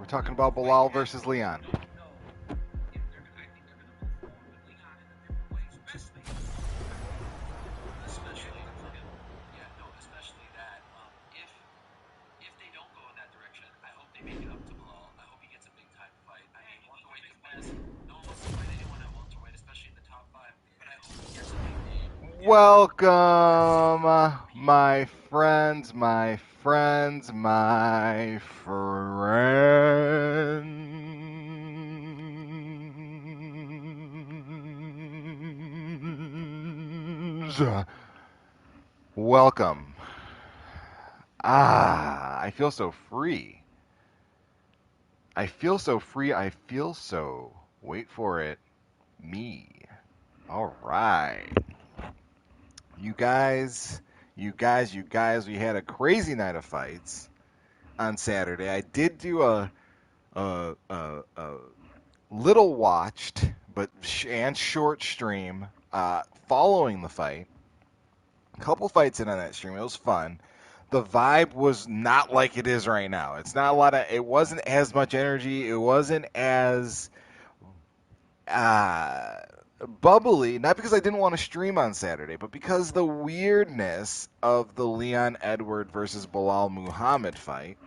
talking about Bilal versus Leon. Welcome, my friends, my friends, my friends. Welcome. I feel so free. I feel so free. I feel so, wait for it, me. All right. You guys, we had a crazy night of fights on Saturday. I did do a little watched but and short stream following the fight. A couple fights in on that stream. It was fun. The vibe was not like it is right now. It's not a lot of. It wasn't as much energy. It wasn't as uh, bubbly, not because I didn't want to stream on Saturday, but because the weirdness of the Leon Edward versus Bilal Muhammad fight,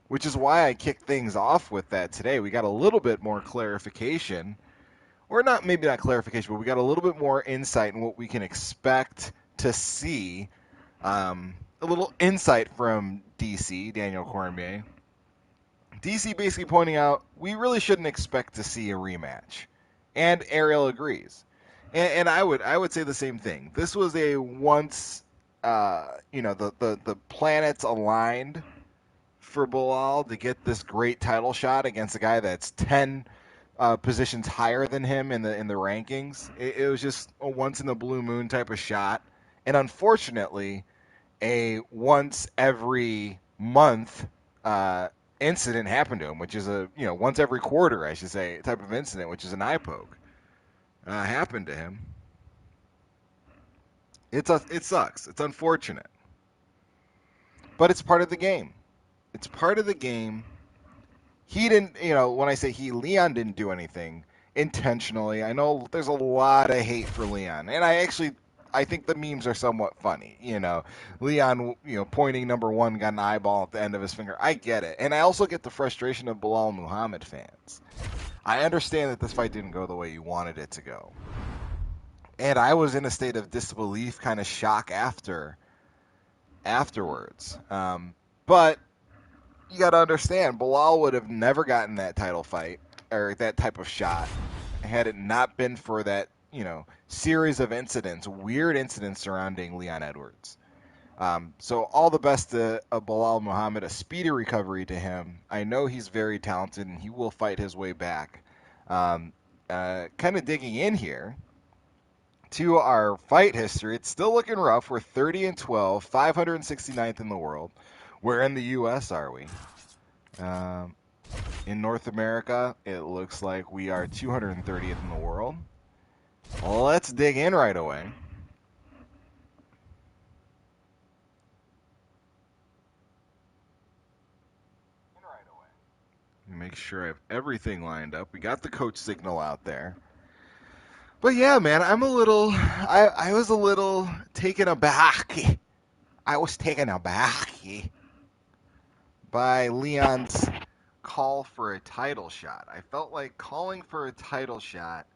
which is why I kicked things off with that today. We got a little bit more clarification, or not, maybe not clarification, but we got a little bit more insight in what we can expect to see. A little insight from DC, Daniel Cormier. DC basically pointing out we really shouldn't expect to see a rematch. And Ariel agrees. And I would say the same thing. This was a once the planets aligned for Bilal to get this great title shot against a guy that's 10 positions higher than him in the rankings. It was just a once in the blue moon type of shot. And unfortunately, a once every month incident happened to him, which is a once every quarter, I should say, type of incident, which is an eye poke, happened to him. It sucks. It's unfortunate, but it's part of the game. It's part of the game. He didn't, when I say he, Leon didn't do anything intentionally. I know there's a lot of hate for Leon, and I think the memes are somewhat funny. Leon, pointing number one, got an eyeball at the end of his finger. I get it, and I also get the frustration of Bilal Muhammad fans. I understand that this fight didn't go the way you wanted it to go, and I was in a state of disbelief, kind of shock afterwards. But you got to understand, Bilal would have never gotten that title fight or that type of shot had it not been for that, series of incidents, weird incidents surrounding Leon Edwards. So all the best to Bilal Muhammad, a speedy recovery to him. I know he's very talented and he will fight his way back. Kind of digging in here to our fight history, it's still looking rough. We're 30-12, 569th in the world. Where in the U.S. are we? In North America, it looks like we are 230th in the world. Let's dig in right away. Make sure I have everything lined up. We got the coach signal out there. But yeah, man, I was a little taken aback. I was taken aback by Leon's call for a title shot. I felt like calling for a title shot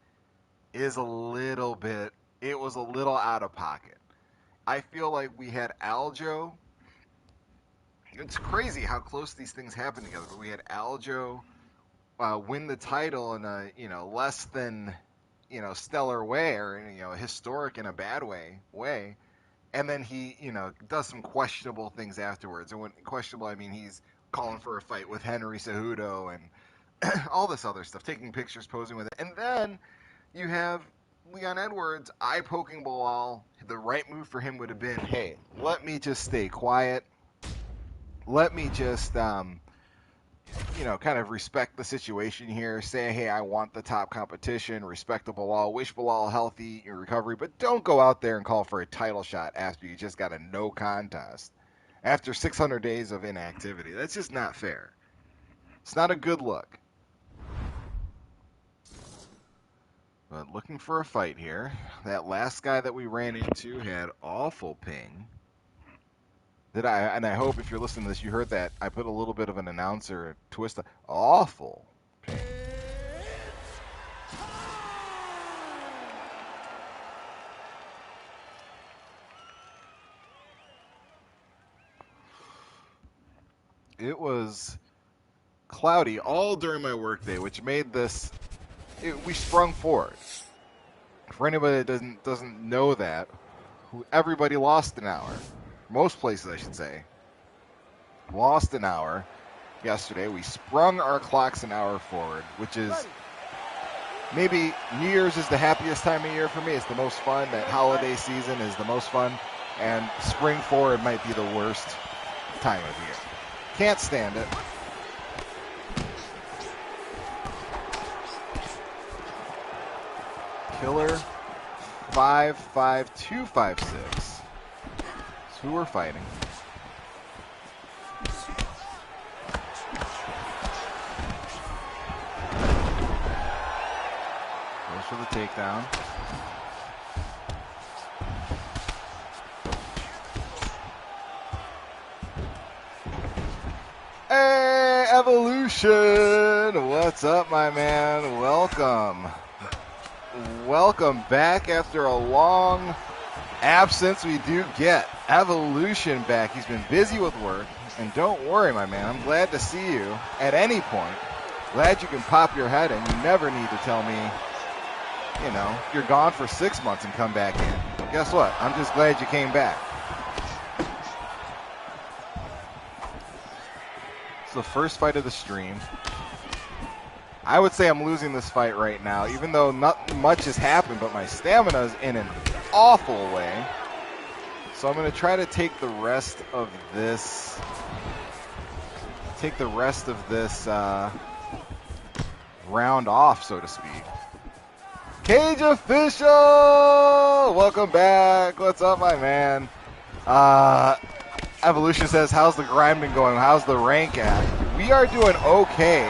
is it was a little out of pocket. I feel like we had Aljo. It's crazy how close these things happen together. But we had Aljo win the title in a less than stellar way, or historic in a bad way, and then he does some questionable things afterwards. And when questionable, I mean he's calling for a fight with Henry Cejudo and all this other stuff, taking pictures, posing with it, and then you have Leon Edwards eye poking Bilal. The right move for him would have been, hey, let me just stay quiet. Let me just kind of respect the situation here. Say, hey, I want the top competition. Respect the Bilal. Wish Bilal healthy in recovery, but don't go out there and call for a title shot after you just got a no contest after 600 days of inactivity. That's just not fair. It's not a good look. But looking for a fight here. That last guy that we ran into had awful ping. And I hope if you're listening to this, you heard that I put a little bit of an announcer twist. Awful ping. It was cloudy all during my workday, which made this. We sprung forward. For anybody that doesn't know that, everybody lost an hour. Most places, I should say, lost an hour yesterday. We sprung our clocks an hour forward, which is maybe New Year's is the happiest time of year for me. It's the most fun. That holiday season is the most fun, and spring forward might be the worst time of year. Can't stand it. Killer 55256. That's who we're fighting. Goes for the takedown. Hey, Evolution! What's up, my man? Welcome. Welcome back after a long absence. We do get Evolution back. He's been busy with work. And don't worry, my man. I'm glad to see you at any point. Glad you can pop your head in. You never need to tell me, you're gone for 6 months and come back in. But guess what? I'm just glad you came back. It's the first fight of the stream. I would say I'm losing this fight right now, even though not much has happened, but my stamina is in an awful way. So I'm going to try to take the rest of this round off, so to speak. Cage Official! Welcome back. What's up, my man? Evolution says, how's the grind been going? How's the rank at? We are doing okay.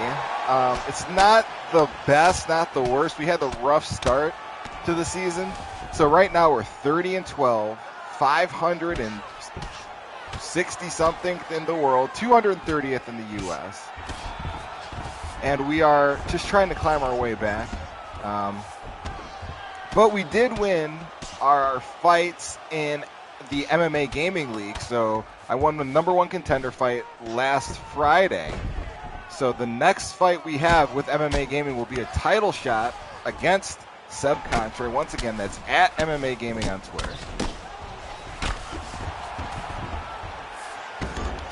It's not the best, not the worst. We had a rough start to the season. So right now we're 30-12, 560-something in the world, 230th in the U.S. And we are just trying to climb our way back. But we did win our fights in the MMA Gaming League. So I won the #1 contender fight last Friday. So the next fight we have with MMA Gaming will be a title shot against Seb Contre. Once again, that's at MMA Gaming on Twitter.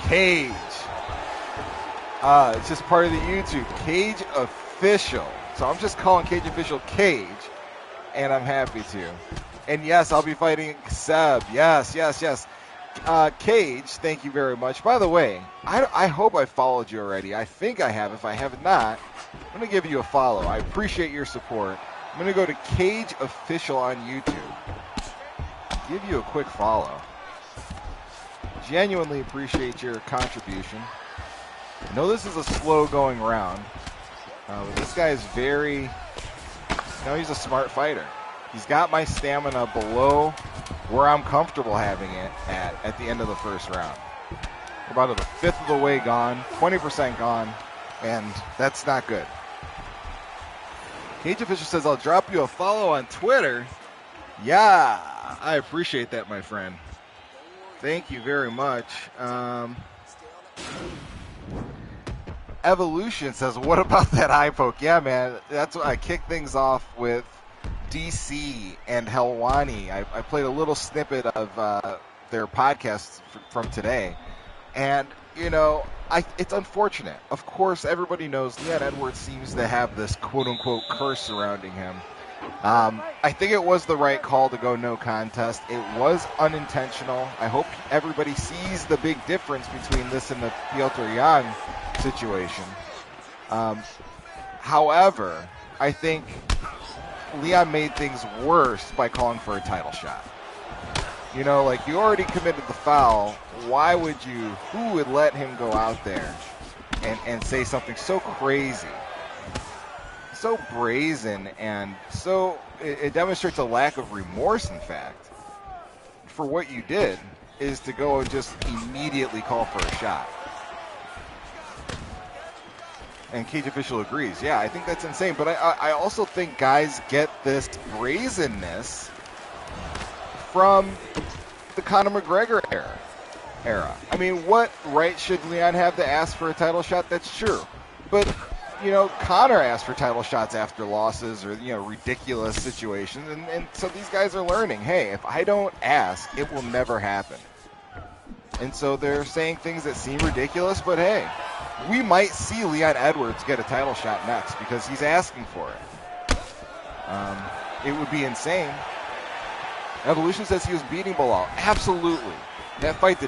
Cage. It's just part of the YouTube. Cage Official. So I'm just calling Cage Official Cage, and I'm happy to. And yes, I'll be fighting Seb. Yes. Cage, thank you very much. By the way, I hope I followed you already. I think I have. If I have not, I'm going to give you a follow. I appreciate your support. I'm going to go to Cage Official on YouTube. Give you a quick follow. Genuinely appreciate your contribution. I know this is a slow-going round, but this guy is he's a smart fighter. He's got my stamina below where I'm comfortable having it at the end of the first round. We're about a fifth of the way gone, 20% gone, and that's not good. Cage Official says, I'll drop you a follow on Twitter. Yeah, I appreciate that, my friend. Thank you very much. Evolution says, what about that eye poke? Yeah, man, that's what I kicked things off with. DC and Helwani. I played a little snippet of their podcast from today, and it's unfortunate. Of course, everybody knows Leon Edwards seems to have this quote-unquote curse surrounding him. I think it was the right call to go no contest. It was unintentional. I hope everybody sees the big difference between this and the Piotr Jan situation. However, I think Leon made things worse by calling for a title shot. You already committed the foul. Who would let him go out there and say something so crazy, so brazen, and so it demonstrates a lack of remorse, in fact, for what you did, is to go and just immediately call for a shot. And cage official agrees. Yeah, I think that's insane. But I also think guys get this brazenness from the Conor McGregor era. I mean, what right should Leon have to ask for a title shot? That's true. But, you know, Conor asked for title shots after losses or, you know, ridiculous situations. And so these guys are learning, hey, if I don't ask, it will never happen. And so they're saying things that seem ridiculous, but hey, we might see Leon Edwards get a title shot next because he's asking for it. It would be insane. Evolution says he was beating Belal. Absolutely. That fight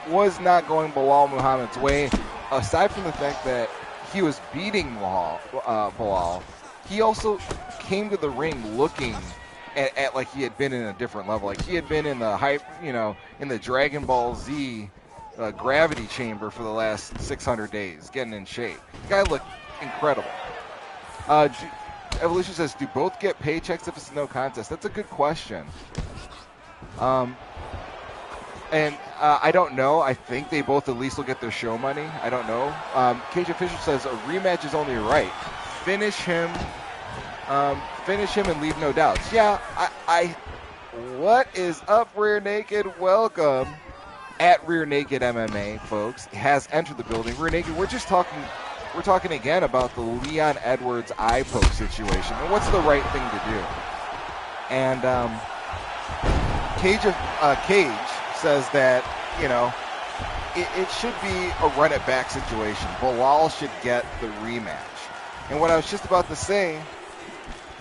was not going Belal Muhammad's way. Aside from the fact that he was beating Belal, he also came to the ring looking at like he had been in a different level. Like he had been in the in the Dragon Ball Z gravity chamber for the last 600 days, getting in shape. The guy looked incredible. Evolution says, do both get paychecks if it's no contest? That's a good question. And I don't know. I think they both at least will get their show money. I don't know. Cage Official says a rematch is only right. Finish him and leave no doubts. Yeah, what is up, Rear Naked? Welcome. At Rear Naked MMA, folks, has entered the building. Rear Naked, we're talking again about the Leon Edwards eye poke situation and what's the right thing to do. And Cage says that, you know, it should be a run it back situation. Belal should get the rematch. And what I was just about to say,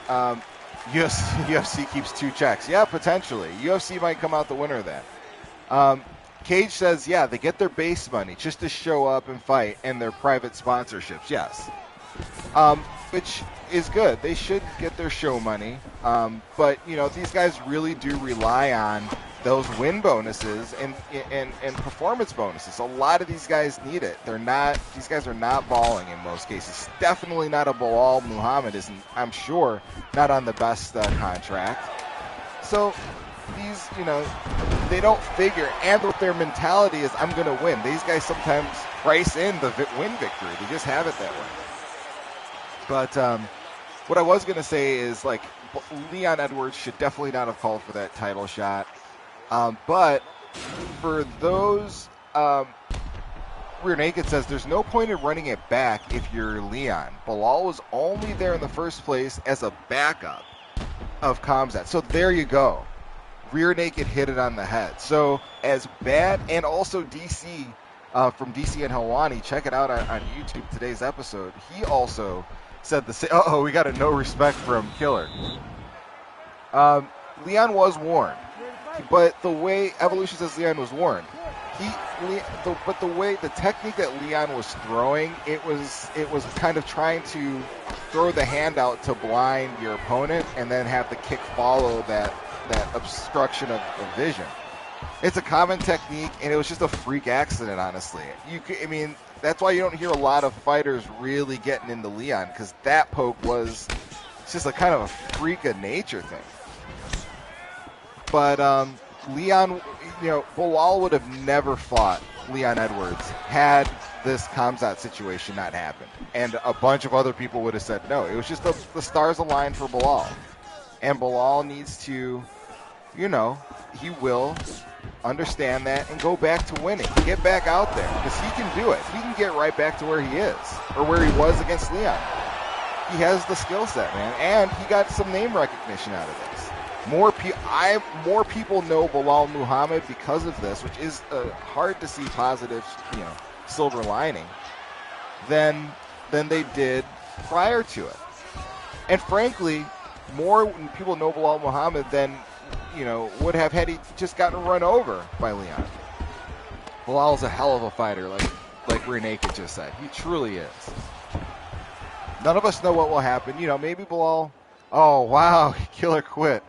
UFC keeps 2 checks. Yeah, potentially. UFC might come out the winner of that. Cage says, yeah, they get their base money just to show up and fight and their private sponsorships. Yes. Which is good. They should get their show money. But, you know, these guys really do rely on those win bonuses and performance bonuses. A lot of these guys need it. These guys are not balling in most cases. Definitely not a Belal Muhammad isn't, I'm sure, not on the best contract. So these, you know, they don't figure, and what their mentality is, I'm going to win. These guys sometimes price in the win victory. They just have it that way. But what I was going to say is, like, Leon Edwards should definitely not have called for that title shot. But for those, Rear Naked says, there's no point in running it back if you're Leon. Belal was only there in the first place as a backup of Khamzat. So there you go. Rear Naked hit it on the head. So as bad, and also DC, from DC and Helwani, check it out on YouTube, today's episode. He also said the same. Uh-oh, we got a no respect from Killer. Leon was warned. But the way Evolution says Leon was warned, the technique that Leon was throwing, it was kind of trying to throw the hand out to blind your opponent and then have the kick follow that obstruction of vision. It's a common technique, and it was just a freak accident, honestly. That's why you don't hear a lot of fighters really getting into Leon, because that poke was just a kind of a freak of nature thing. But Leon, you know, Belal would have never fought Leon Edwards had this Khamzat situation not happened. And a bunch of other people would have said no. It was just the stars aligned for Belal. And Belal needs to, you know, he will understand that and go back to winning. Get back out there, because he can do it. He can get right back to where he is, or where he was against Leon. He has the skill set, man, and he got some name recognition out of this. More people know Belal Muhammad because of this, which is hard to see positive, you know, silver lining, than they did prior to it. And frankly, more people know Belal Muhammad than, you know, would have had he just gotten run over by Leon. Belal's a hell of a fighter, like Rear Naked just said. He truly is. None of us know what will happen. You know, maybe Belal. Oh wow, Killer quit.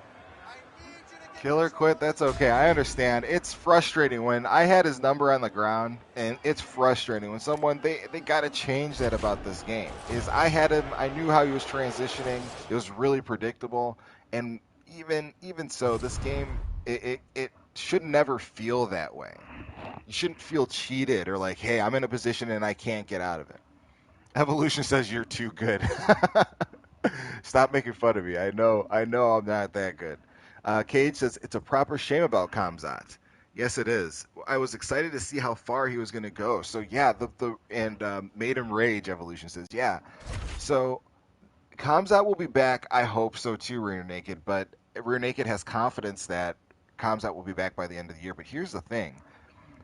Killer quit, that's okay. I understand. It's frustrating when I had his number on the ground, and it's frustrating when someone they got to change that about this game. Is I had him, I knew how he was transitioning. It was really predictable, and even so, this game it should never feel that way. You shouldn't feel cheated or like, hey, I'm in a position and I can't get out of it. Evolution says you're too good. Stop making fun of me. I know I'm not that good. Cage says it's a proper shame about Kamzat. Yes, it is. I was excited to see how far he was going to go. So yeah, the and made him rage. Evolution says yeah. So Kamzat will be back. I hope so too, Rear Naked. But Rear Naked has confidence that Kamzat will be back by the end of the year. But here's the thing: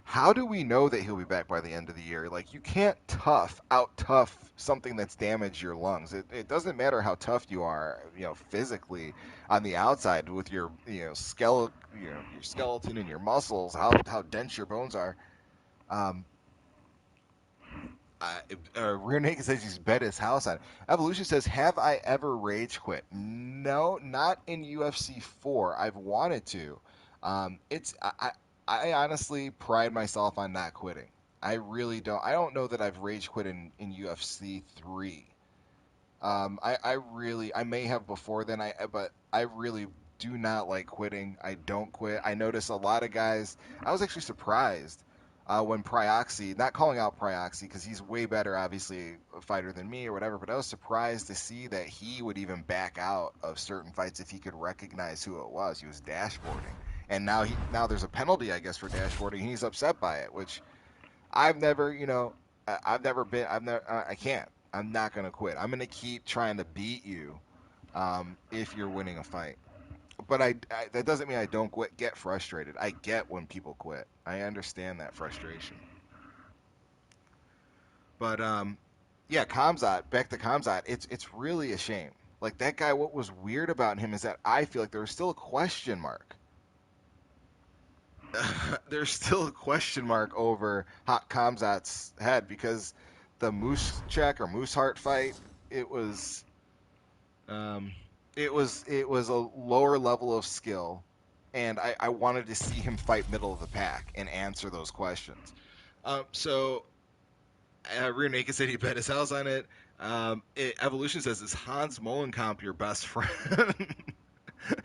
how do we know that he'll be back by the end of the year? Like, you can't out tough something that's damaged your lungs. It doesn't matter how tough you are, physically on the outside with your, your skeleton and your muscles, how dense your bones are. Um, Rear Naked says he's bet his house on it. Evolution says, have I ever rage quit? No, not in UFC 4. I've wanted to. I honestly pride myself on not quitting. I really don't. I don't know that I've rage quit in UFC 3. I may have before then. But I really do not like quitting. I don't quit. I notice a lot of guys. I was actually surprised when Prioxy, not calling out Prioxy because he's way better, obviously, a fighter than me or whatever. But I was surprised to see that he would even back out of certain fights if he could recognize who it was. He was dashboarding, and now there's a penalty, I guess, for dashboarding. He's upset by it, which I've never, I've never been. I can't. I'm not gonna quit. I'm gonna keep trying to beat you if you're winning a fight. But that doesn't mean I don't get frustrated. I get when people quit. I understand that frustration. But yeah, Kamzat. Back to Kamzat. It's really a shame. Like that guy. What was weird about him is that I feel like there was still a question mark. There's still a question mark over Hot Kamzat's head because the Moose check or Moose Heart fight, it was um, it was a lower level of skill, and I wanted to see him fight middle of the pack and answer those questions. So Rear Naked said he bet his house on it. Evolution says, is Hans Molenkamp your best friend?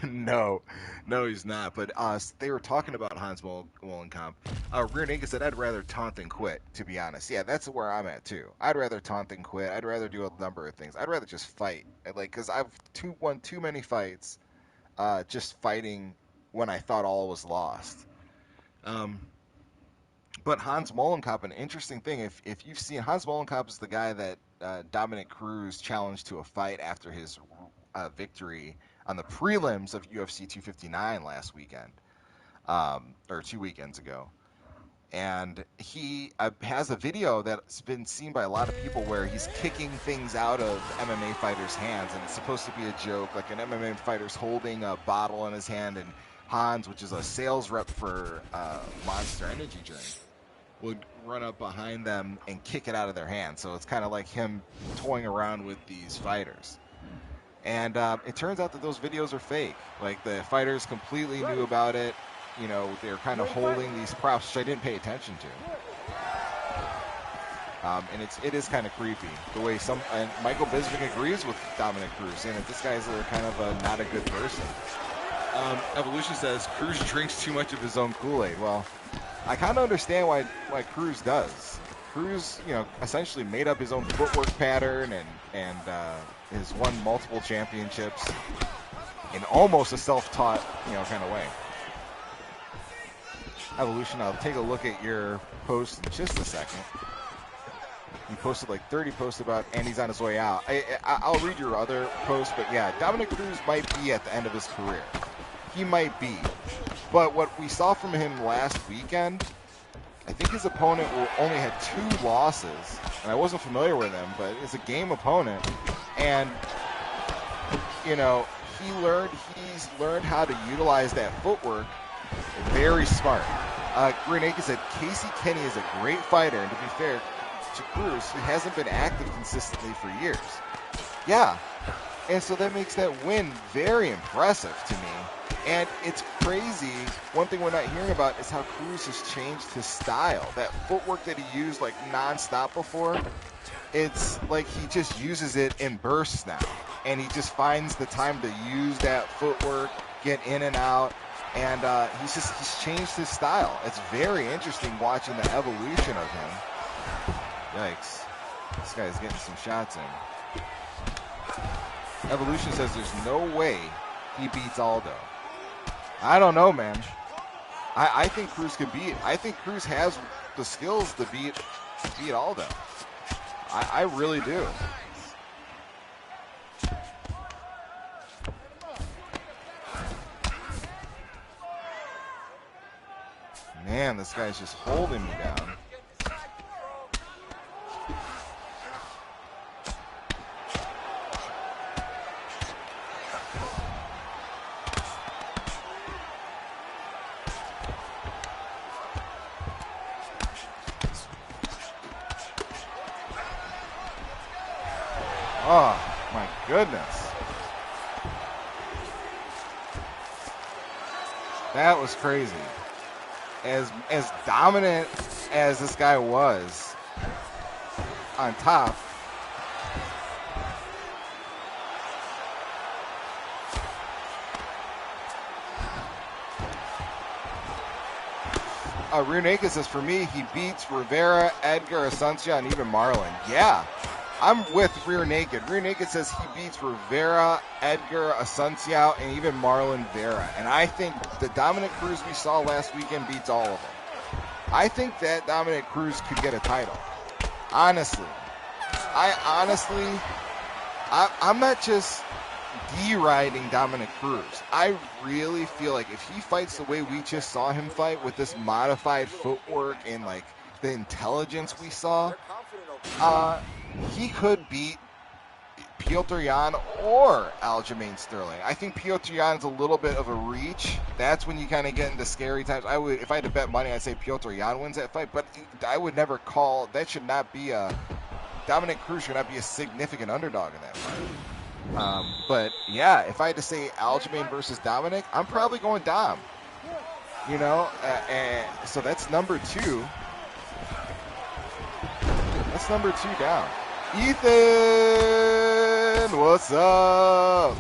No, no, he's not. But they were talking about Hans Molenkamp. Rear Naked said, I'd rather taunt than quit, to be honest. Yeah, that's where I'm at, too. I'd rather taunt than quit. I'd rather do a number of things. I'd rather just fight. Because I've won too many fights just fighting when I thought all was lost. Um, but Hans Molenkamp, an interesting thing, if you've seen, Hans Molenkamp is the guy that Dominic Cruz challenged to a fight after his victory on the prelims of UFC 259 last weekend, or 2 weekends ago. And he has a video that's been seen by a lot of people where he's kicking things out of MMA fighters' hands, and it's supposed to be a joke, like an MMA fighter's holding a bottle in his hand, and Hans, which is a sales rep for Monster Energy drink, would run up behind them and kick it out of their hands. So it's kind of like him toying around with these fighters. And it turns out that those videos are fake. Like, the fighters completely knew about it. They're kind of holding these props, which I didn't pay attention to. And it is kind of creepy the way and Michael Bisping agrees with Dominic Cruz, saying that this guy's kind of not a good person. Evolution says Cruz drinks too much of his own Kool-Aid. Well, I kind of understand why Cruz does. Cruz, essentially made up his own footwork pattern and has won multiple championships in almost a self-taught, kind of way. Evolution, I'll take a look at your post in just a second. You posted like 30 posts about, and he's on his way out. I'll read your other posts, but yeah, Dominic Cruz might be at the end of his career. He might be. But what we saw from him last weekend, I think his opponent only had 2 losses, and I wasn't familiar with him, but it's a game opponent, and he's learned how to utilize that footwork. Very smart. Reneke said Casey Kenny is a great fighter, and to be fair to Cruz, he hasn't been active consistently for years. Yeah, And so that makes that win very impressive to me. And it's crazy. One thing we're not hearing about is how Cruz has changed his style. That footwork that he used like nonstop before, it's like he just uses it in bursts now. And he just finds the time to use that footwork, get in and out. And he's changed his style. It's very interesting watching the evolution of him. Yikes. This guy's getting some shots in. Evolution says there's no way he beats Aldo. I don't know, man. I think Cruz could beat. I think Cruz has the skills to beat Aldo. I really do. Man, this guy's just holding me down. Oh, my goodness. That was crazy. As dominant as this guy was on top, Rear Naked says, for me, he beats Rivera, Edgar, Asuncion, and even Marlon. Yeah, I'm with Rear Naked. Rear Naked says he beats Rivera, Edgar, Asuncion, and even Marlon Vera. And I think the Dominic Cruz we saw last weekend beats all of them. I think that Dominic Cruz could get a title. Honestly. I'm not just deriding Dominic Cruz. I really feel like if he fights the way we just saw him fight with this modified footwork and like the intelligence we saw, he could beat Petr Yan or Aljamain Sterling. I think Petr Yan's a little bit of a reach. That's when you kind of get into scary times. If I had to bet money, I'd say Petr Yan wins that fight, but I would never call, that should not be Dominic Cruz should not be a significant underdog in that fight. But yeah, if I had to say Aljamain versus Dominic, I'm probably going Dom. You know, so that's number 2. That's number 2 down. Ethan, what's up?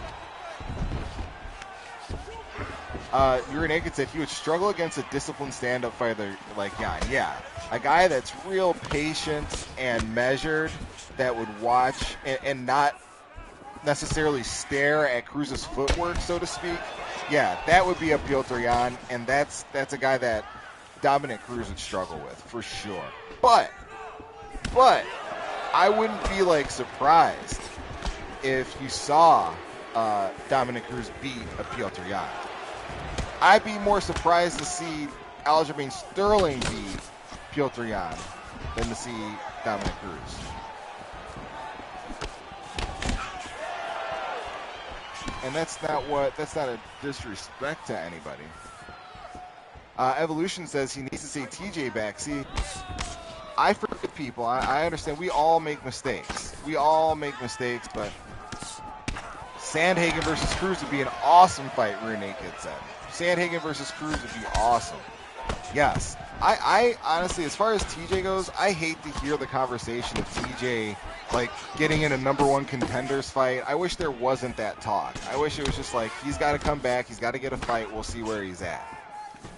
Rear Naked said he would struggle against a disciplined stand-up fighter like Yan. Yeah, a guy that's real patient and measured, that would watch and not necessarily stare at Cruz's footwork, so to speak. Yeah, that would be a Petr Yan, and that's a guy that Dominic Cruz would struggle with for sure. But I wouldn't be like surprised if you saw Dominic Cruz beat a Petr Yan. I'd be more surprised to see Aljamain Sterling beat Petr Yan than to see Dominic Cruz. And that's not a disrespect to anybody. Evolution says he needs to say TJ back. See, I forget people. I understand we all make mistakes. But Sandhagen versus Cruz would be an awesome fight, Rear Naked said. Sandhagen versus Cruz would be awesome. Yes. I honestly, as far as TJ goes, I hate to hear the conversation of TJ like getting in a number 1 contenders fight. I wish there wasn't that talk. I wish it was just like, he's got to come back, he's got to get a fight, we'll see where he's at.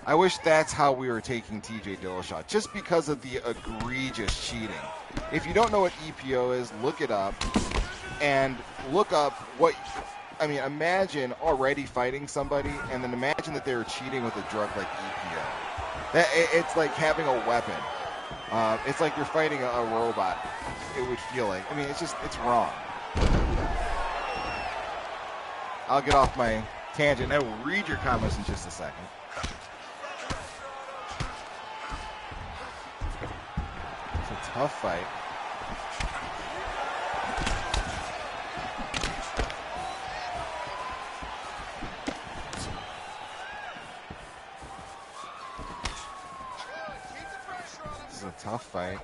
I wish that's how we were taking TJ Dillashaw, just because of the egregious cheating. If you don't know what EPO is, look it up, and look up what, I mean, imagine already fighting somebody, and then imagine that they were cheating with a drug like EPO. It's like having a weapon. It's like you're fighting a robot, it would feel like. I mean, it's wrong. I'll get off my tangent. I will read your comments in just a second. It's a tough fight. Tough fight.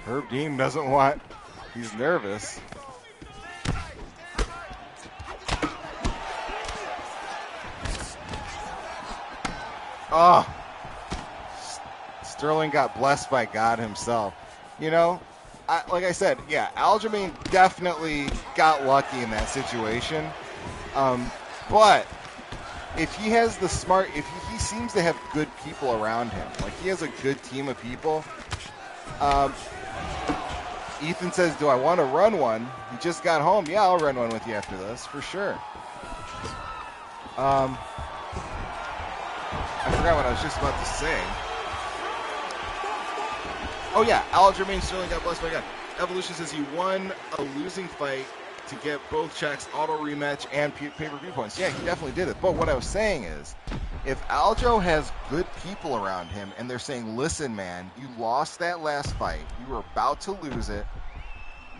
Herb Dean doesn't want He's nervous. Oh, Sterling got blessed by God himself. You know, like I said, yeah, Aljamain definitely got lucky in that situation. But if he has the smart, if he seems to have good people around him, like he has a good team of people. Ethan says, do I want to run one? He just got home. Yeah, I'll run one with you after this, for sure. I forgot what I was just about to say. Oh, yeah, Aljamain Sterling got blessed by God. Evolution says he won a losing fight to get both checks, auto rematch, and pay-per-view points. Yeah, he definitely did it. But what I was saying is, if Aljo has good people around him and they're saying, listen, man, you lost that last fight. You were about to lose it.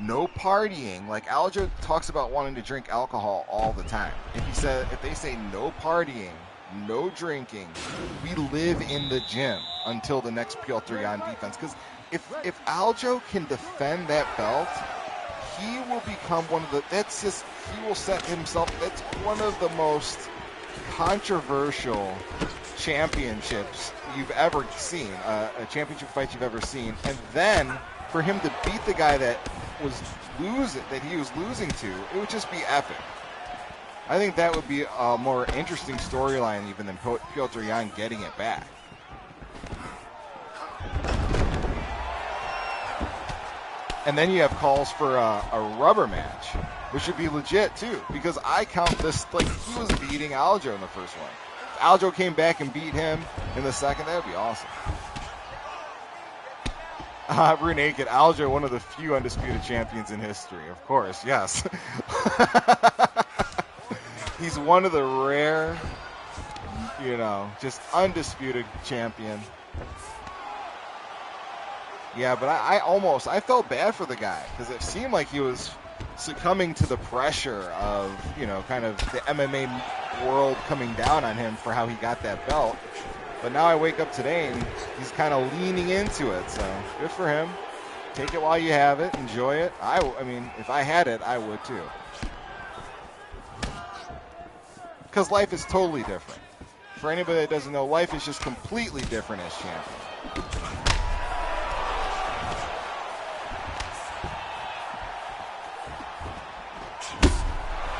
No partying. Like Aljo talks about wanting to drink alcohol all the time. If they say no partying, no drinking, we live in the gym until the next Piotr Jan defense. Because if Aljo can defend that belt, he will become one of the. He will set himself. That's one of the most controversial championships you've ever seen, a championship fight you've ever seen, and then for him to beat the guy that he was losing to, it would just be epic. I think that would be a more interesting storyline even than Piotr Jan getting it back. And then you have calls for a rubber match, which would be legit too, because I count this like he was beating Aljo in the first one. If Aljo came back and beat him in the second, that would be awesome. Rear Naked, Aljo, one of the few undisputed champions in history, of course, yes. He's one of the rare, just undisputed champion. Yeah, but I felt bad for the guy because it seemed like he was succumbing to the pressure of, kind of the MMA world coming down on him for how he got that belt. But now I wake up today and he's kind of leaning into it. So good for him. Take it while you have it. Enjoy it. I mean, if I had it, I would too. Because life is totally different. For anybody that doesn't know, life is just completely different as champion.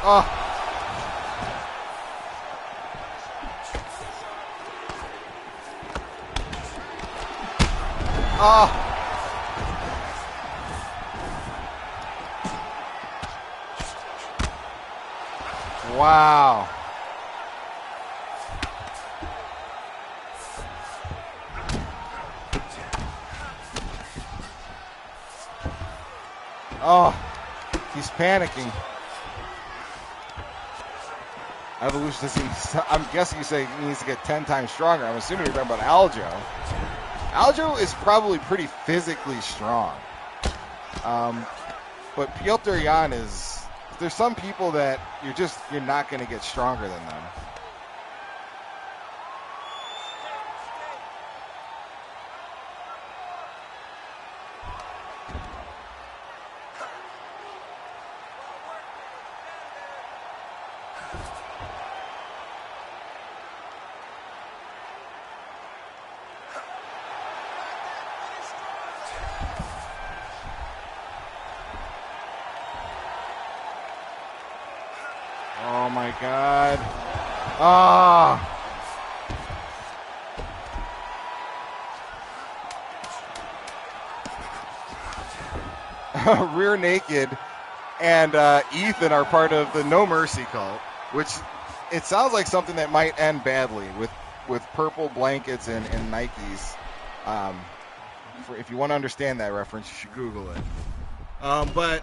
Oh. Oh. Wow. Oh, he's panicking. Evolution seems, I'm guessing you say he needs to get 10 times stronger. I'm assuming you're talking about Aljo. Aljo is probably pretty physically strong. But Piotr Jan is, there's some people that you're not going to get stronger than them. Oh my God. Ah. Rear Naked and Ethan are part of the No Mercy cult, which it sounds like something that might end badly with purple blankets and Nikes. If you want to understand that reference, you should Google it. But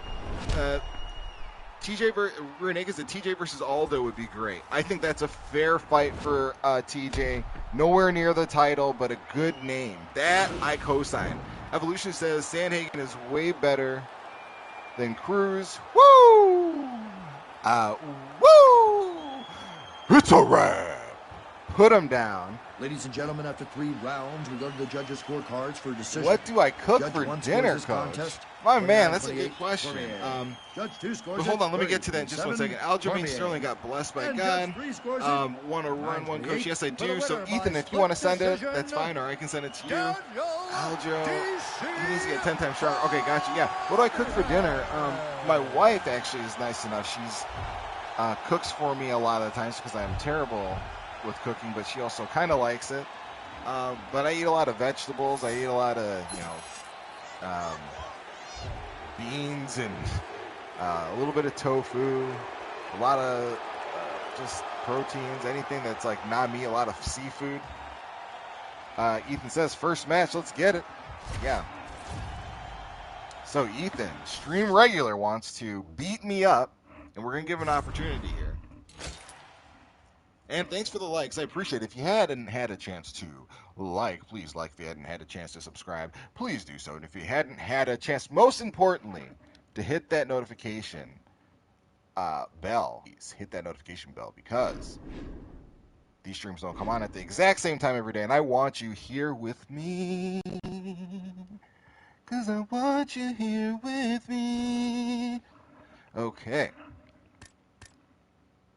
Rear Naked said TJ versus Aldo would be great. I think that's a fair fight for TJ. Nowhere near the title, but a good name. That I co-sign. Evolution says Sandhagen is way better than Cruz. Woo! Woo! It's a wrap. Put him down. Ladies and gentlemen, after 3 rounds, we go to the judges' scorecards for decision. What do I cook Judge for 1 dinner, scores this Coach? contest, My man, that's a 29-28 good question. Judge 2 scores But hold it on, let me get to that in just 1 second. 30-27 Aljamain Cormier. Sterling got blessed by And God. Judge 3 scores Want to run one, Coach? Yes, I for the do. So, winner by Ethan, if you split want to send it, decision, that's fine, or I can send it to you. Daniel Aljo, DC. he needs to get 10 times stronger. Okay, gotcha. Yeah. What do I cook for dinner? My wife actually is nice enough. She's cooks for me a lot of the times because I'm terrible with cooking, but she also kind of likes it. But I eat a lot of vegetables. I eat a lot of, beans and a little bit of tofu, a lot of just proteins, anything that's like not meat, a lot of seafood. Ethan says, first match, let's get it. Yeah. So Ethan, stream regular, wants to beat me up, and we're going to give an opportunity here. And thanks for the likes. I appreciate it. If you hadn't had a chance to like, please like. If you hadn't had a chance to subscribe, please do so. And if you hadn't had a chance, most importantly, to hit that notification bell, please hit that notification bell, because these streams don't come on at the exact same time every day. And I want you here with me. Because I want you here with me. Okay.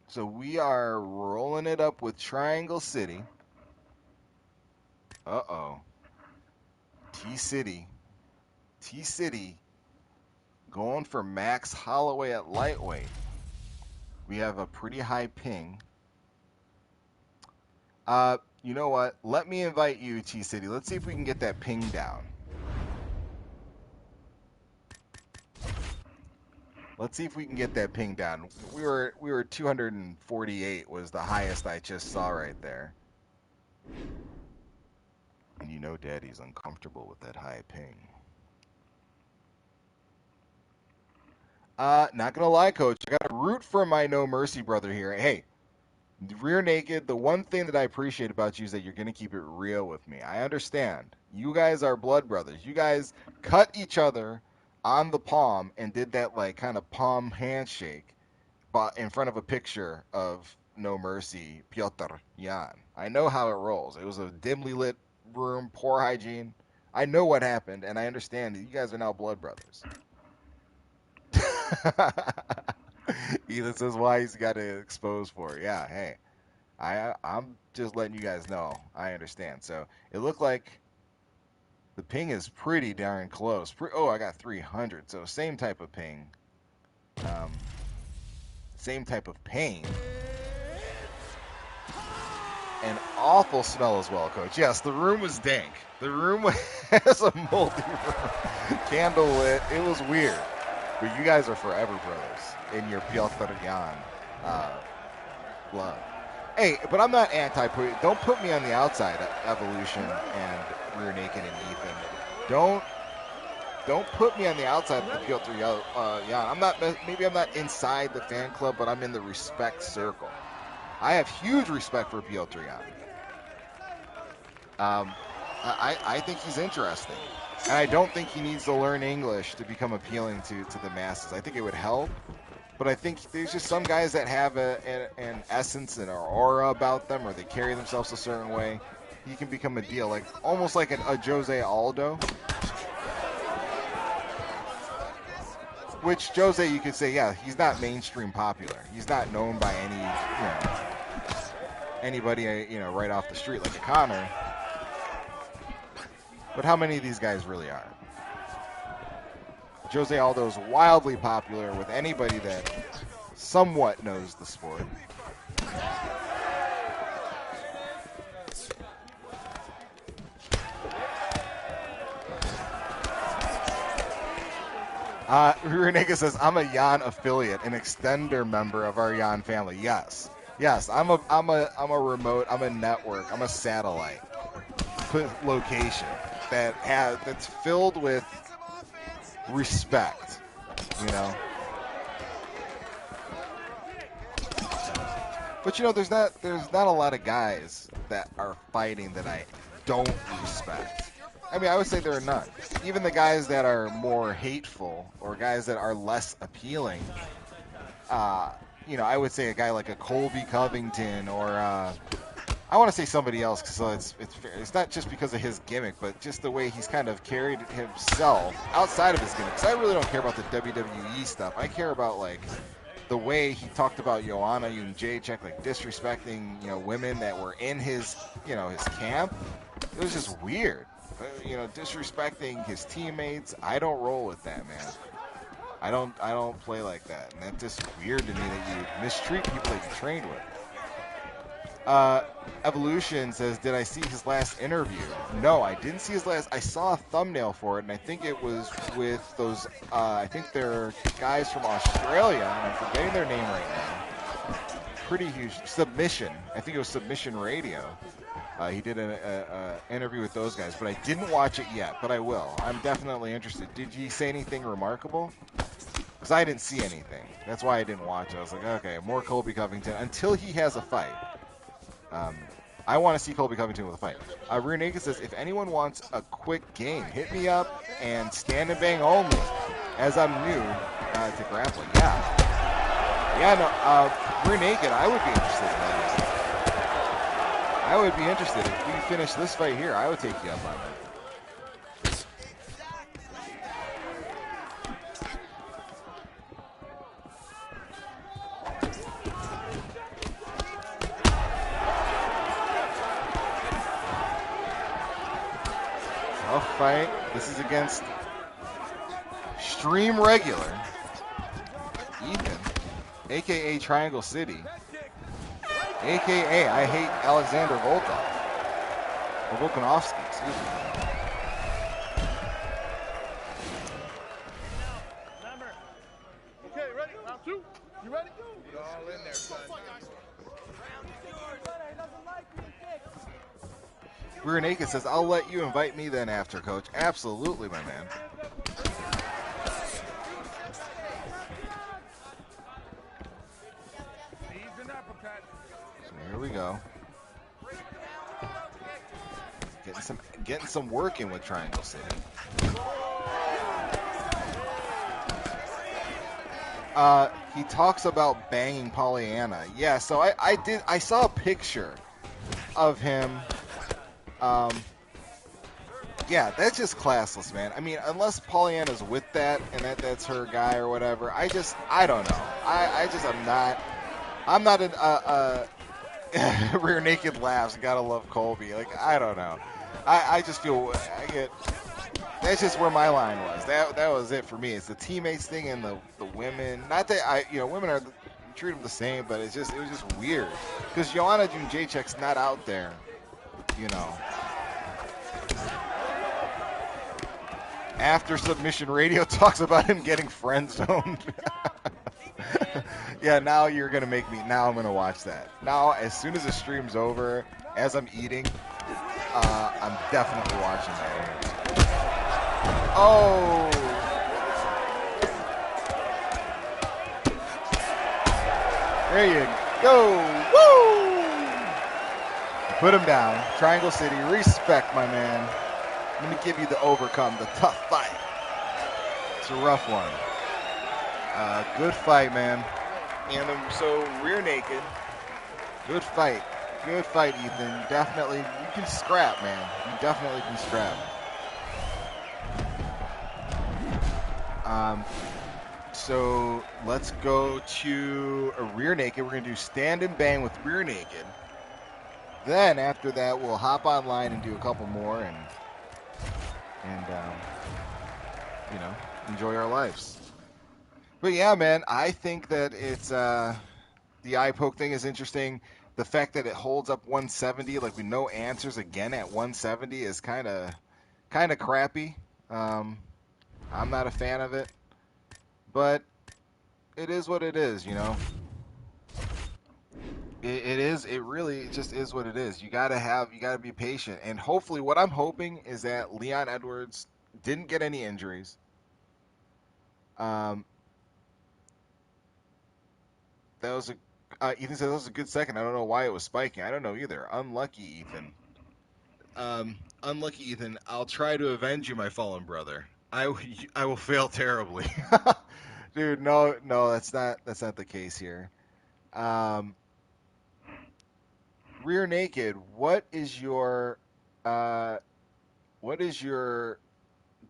So we are rolling it up with Triangle City. Uh-oh. T-City going for Max Holloway at lightweight. We have a pretty high ping. You know what? Let me invite you, T-City. Let's see if we can get that ping down. Let's see if we can get that ping down. We were 248 was the highest I just saw right there. And you know Daddy's uncomfortable with that high ping. Not gonna lie, Coach. I gotta root for my No Mercy brother here. Hey, Rear Naked, the one thing that I appreciate about you is that you're gonna keep it real with me. I understand. You guys are blood brothers. You guys cut each other on the palm and did that like kind of palm handshake, but in front of a picture of No Mercy, Piotr Jan. I know how it rolls. It was a dimly lit room, poor hygiene. I know what happened, and I understand that you guys are now blood brothers. Ethan says why he's got to expose for it. Yeah, hey, I'm just letting you guys know. I understand. So it looked like the ping is pretty darn close. Oh, I got 300. So same type of ping. Same type of pain. An awful smell as well, Coach. Yes, the room was dank. The room has a moldy room. Candle lit. It was weird. But you guys are forever brothers in your Piotr Jan love. Hey, but I'm not anti-put. Don't put me on the outside, Evolution and Rear Naked and Ethan. Don't put me on the outside of the Piotr Jan. Maybe I'm not inside the fan club, but I'm in the respect circle. I have huge respect for Piotr Jan. I think he's interesting. And I don't think he needs to learn English to become appealing to the masses. I think it would help. But I think there's just some guys that have an essence and an aura about them, or they carry themselves a certain way. He can become a deal, like almost like a Jose Aldo. Which Jose, you could say, yeah, he's not mainstream popular. He's not known by anybody, right off the street like a Connor. But how many of these guys really are? Jose Aldo is wildly popular with anybody that somewhat knows the sport. Renega says, I'm a Jan affiliate, an extender member of our Jan family. Yes, I'm a remote, I'm a network, I'm a satellite location that's filled with respect, But there's not a lot of guys that are fighting that I don't respect. I mean, I would say there are none. Even the guys that are more hateful or guys that are less appealing, I would say a guy like a Colby Covington or I want to say somebody else because it's fair. It's not just because of his gimmick, but just the way he's kind of carried himself outside of his gimmick. Because I really don't care about the WWE stuff. I care about like the way he talked about Joanna and Jacek, like disrespecting women that were in his his camp. It was just weird. Disrespecting his teammates. I don't roll with that, man. I don't play like that, and that's just weird to me that you mistreat people that you trained with. Evolution says, did I see his last interview? No, I didn't see his last. I saw a thumbnail for it, and I think it was with those, I think they're guys from Australia, and I'm forgetting their name right now. Pretty huge. Submission. I think it was Submission Radio. He did an interview with those guys, but I didn't watch it yet, but I will. I'm definitely interested. Did he say anything remarkable? Because I didn't see anything. That's why I didn't watch it. I was like, okay, more Colby Covington until he has a fight. I want to see Colby Covington with a fight. Rear Naked says, if anyone wants a quick game, hit me up and stand and bang only, as I'm new to grappling. Yeah, no, Rear Naked, I would be interested in that. I would be interested. If we finish this fight here, I would take you up on that. Tough fight. This is against Stream Regular Ethan, a.k.a. Triangle City, a.k.a. I hate Alexander Volkov. Or Volkanovski, excuse me. Okay, ready? Round two. You ready? You're all in there, son. Rear Naked says, I'll let you invite me then after, Coach. Absolutely, my man. So here we go. Getting some work in with Triangle City. He talks about banging Pollyanna. Yeah, so I saw a picture of him. Yeah, that's just classless, man. I mean, unless Pollyanna's with that and that's her guy or whatever, I don't know. I'm not a Rear Naked laughs. Gotta love Colby. Like, I don't know. I just feel that's just where my line was. That was it for me. It's the teammates thing and the women. Not that women are treat them the same, but it was just weird because Joanna Jędrzejczyk's not out there, After Submission Radio talks about him getting friend zoned. Yeah, now you're gonna make me. Now I'm gonna watch that. Now, as soon as the stream's over, as I'm eating, I'm definitely watching that. Oh! There you go. Woo! Put him down. Triangle City, respect, my man. Let me give you the overcome, the tough fight. It's a rough one. Good fight, man. And so Rear Naked. Good fight. Good fight, Ethan. Definitely, you can scrap, man. You definitely can scrap. So let's go to a Rear Naked. We're going to do stand and bang with Rear Naked. Then after that, we'll hop online and do a couple more and enjoy our lives. But yeah, man, I think that it's the eye poke thing is interesting. The fact that it holds up 170, like we no answers again at 170, is kind of crappy. I'm not a fan of it, but it is what it is, It really just is what it is. You gotta be patient, and hopefully, what I'm hoping is that Leon Edwards didn't get any injuries. That was Ethan said that was a good second. I don't know why it was spiking. I don't know either. Unlucky, Ethan. Unlucky, Ethan. I'll try to avenge you, my fallen brother. I will fail terribly. Dude, no, that's not the case here. Rear Naked, what is your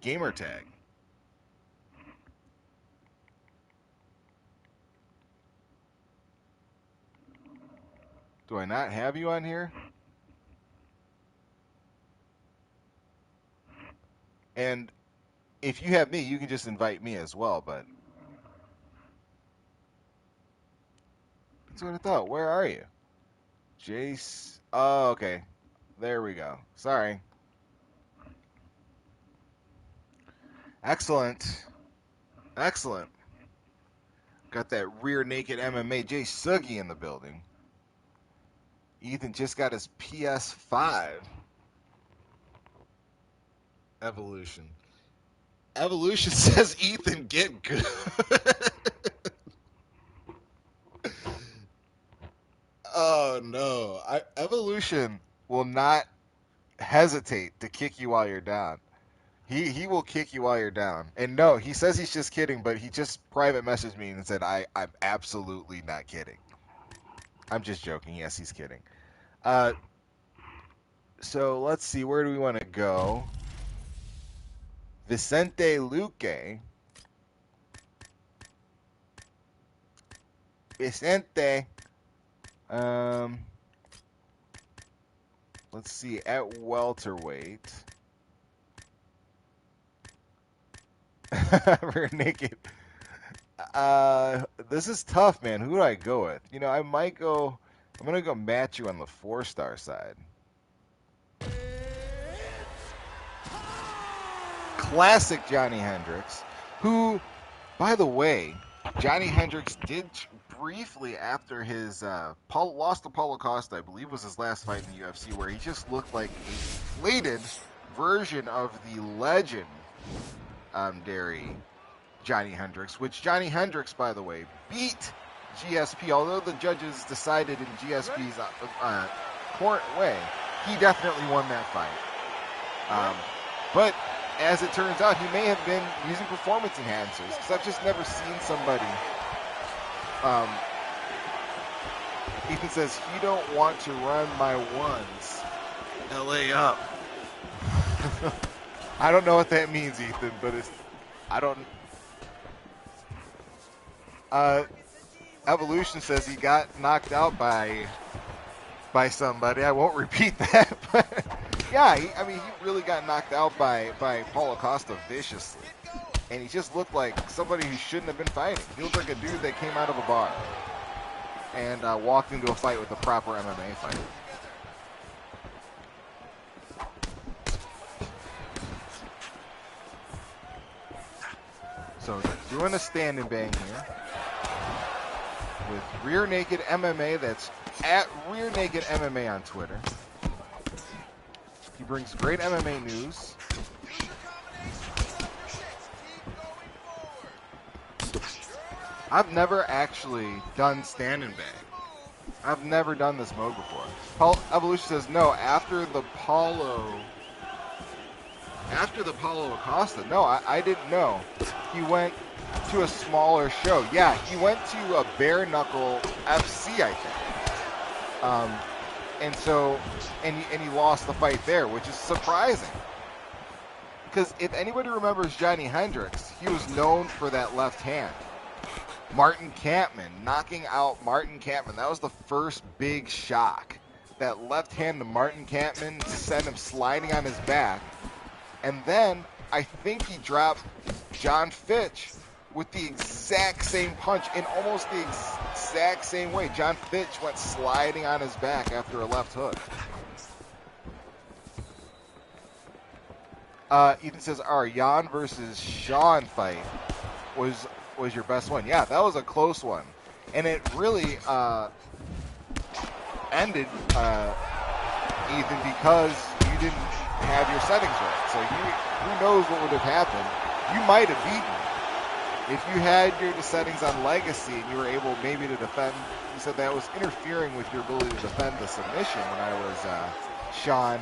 gamer tag? Do I not have you on here? And if you have me, you can just invite me as well, but that's what I thought. Where are you? Jace. Oh, okay. There we go. Sorry. Excellent. Excellent. Got that Rear Naked MMA Jay Suggy in the building. Ethan just got his PS5. Evolution. Evolution says Ethan get good. Oh no. Evolution will not hesitate to kick you while you're down. He will kick you while you're down. And no, he says he's just kidding, but he just private messaged me and said I'm absolutely not kidding. I'm just joking. Yes, he's kidding. So let's see, where do we want to go? Vicente Luque. Vicente. Let's see, at welterweight. Rear Naked. This is tough, man. Who do I go with? You know, I'm gonna go match you on the 4-star side. Classic Johnny Hendricks, who, by the way, Johnny Hendricks did briefly after his lost to Paulo Costa, I believe was his last fight in the UFC, where he just looked like a inflated version of the legend Derry Johnny Hendricks, which Johnny Hendricks, by the way, beat GSP, although the judges decided in GSP's court way, he definitely won that fight. But as it turns out, he may have been using performance enhancers, because I've just never seen somebody. Ethan says, he don't want to run my ones. LA up. I don't know what that means, Ethan, but I don't. Evolution says he got knocked out by somebody. I won't repeat that, but yeah, he really got knocked out by Paulo Costa viciously, and he just looked like somebody who shouldn't have been fighting. He looked like a dude that came out of a bar and walked into a fight with a proper MMA fighter. So doing a stand and bang here with Rear Naked MMA. That's at Rear Naked MMA on Twitter. He brings great MMA news. I've never actually done stand and bang. I've never done this mode before. Evolution says no. After the Paulo Acosta. No, I didn't know. He went to a smaller show. Yeah, he went to a Bare Knuckle FC, I think. And he lost the fight there, which is surprising. Because if anybody remembers Johnny Hendricks, he was known for that left hand. Martin Kampmann, knocking out Martin Kampmann. That was the first big shock. That left hand to Martin Kampmann sent him sliding on his back. And then I think he dropped John Fitch with the exact same punch in almost the exact same way. John Fitch went sliding on his back after a left hook. Ethan says our Jan versus Sean fight was your best one. Yeah, that was a close one. And it really ended, Ethan, because you didn't have your settings right. So who knows what would have happened. You might have beaten. If you had your settings on Legacy and you were able maybe to defend, you said that was interfering with your ability to defend the submission when I was Sean.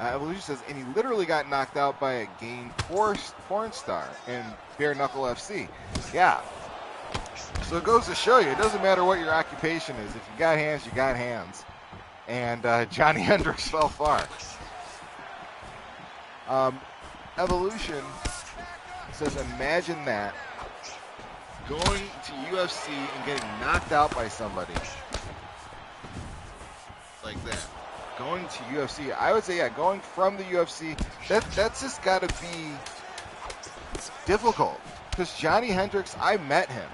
Evolution says, and he literally got knocked out by a game porn star in Bare Knuckle FC. Yeah. So it goes to show you, it doesn't matter what your occupation is. If you got hands, you got hands. And Johnny Hendricks fell far. Evolution says, imagine that. Going to UFC and getting knocked out by somebody like that. Going to UFC, I would say, yeah, going from the UFC, that's just got to be difficult. Because Johnny Hendricks, I met him.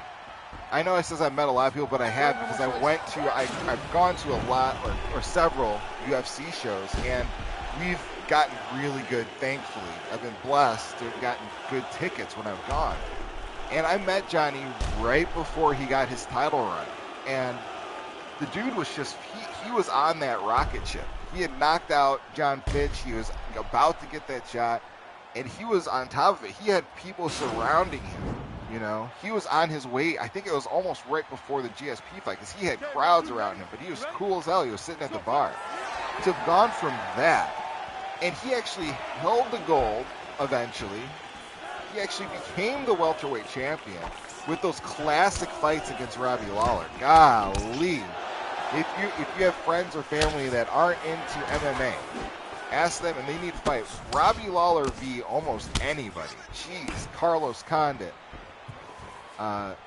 I know it says I met a lot of people, but I have because I've gone to a lot or several UFC shows, and we've gotten really good, thankfully. I've been blessed to have gotten good tickets when I've gone. And I met Johnny right before he got his title run. And the dude was just, he was on that rocket ship. He had knocked out John Fitch. He was about to get that shot, and he was on top of it. He had people surrounding him. You know, he was on his way. I think it was almost right before the GSP fight because he had crowds around him, but he was cool as hell. He was sitting at the bar. To have gone from that, and he actually held the gold eventually. He actually became the welterweight champion with those classic fights against Robbie Lawler. Golly. If you have friends or family that aren't into MMA, ask them and they need to fight. Robbie Lawler v. almost anybody. Jeez, Carlos Condit. Robbie,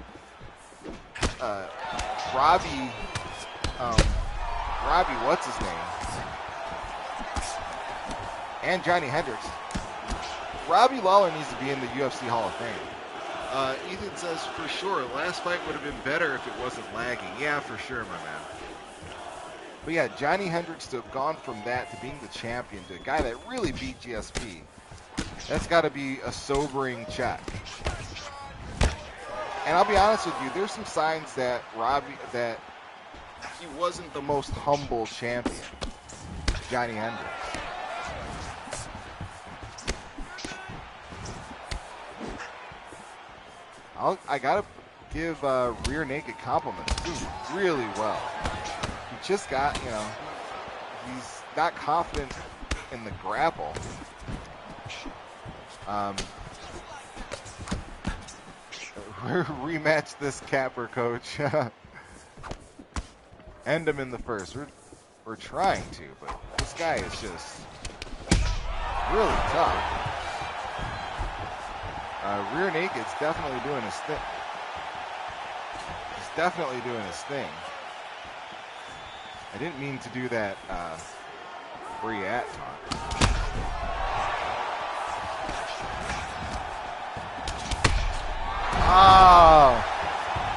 what's his name? And Johnny Hendricks. Robbie Lawler needs to be in the UFC Hall of Fame. Ethan says, for sure, last fight would have been better if it wasn't lagging. Yeah, for sure, my man. But yeah, Johnny Hendricks to have gone from that to being the champion to a guy that really beat GSP, that's got to be a sobering check. And I'll be honest with you, there's some signs that that he wasn't the most humble champion, Johnny Hendricks. I gotta give Rear Naked compliments. He's doing really well. He just got, he's not confident in the grapple. Rematch this capper, coach. End him in the first. We're trying to, but this guy is just really tough. Rear Naked's definitely doing his thing. He's definitely doing his thing. I didn't mean to do that where you at taunt. Oh,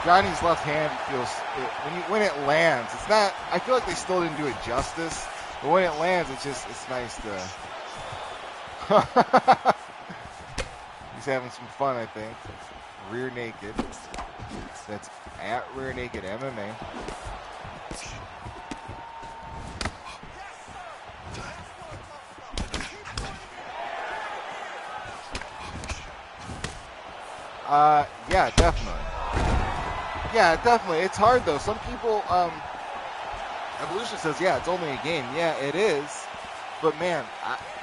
Johnny's left hand feels when it lands. It's not. I feel like they still didn't do it justice, but when it lands, it's nice to. He's having some fun, I think. Rear Naked. That's at Rear Naked MMA. Yeah, definitely. Yeah, definitely. It's hard though. Some people, Evolution says, yeah, it's only a game. Yeah, it is. But man,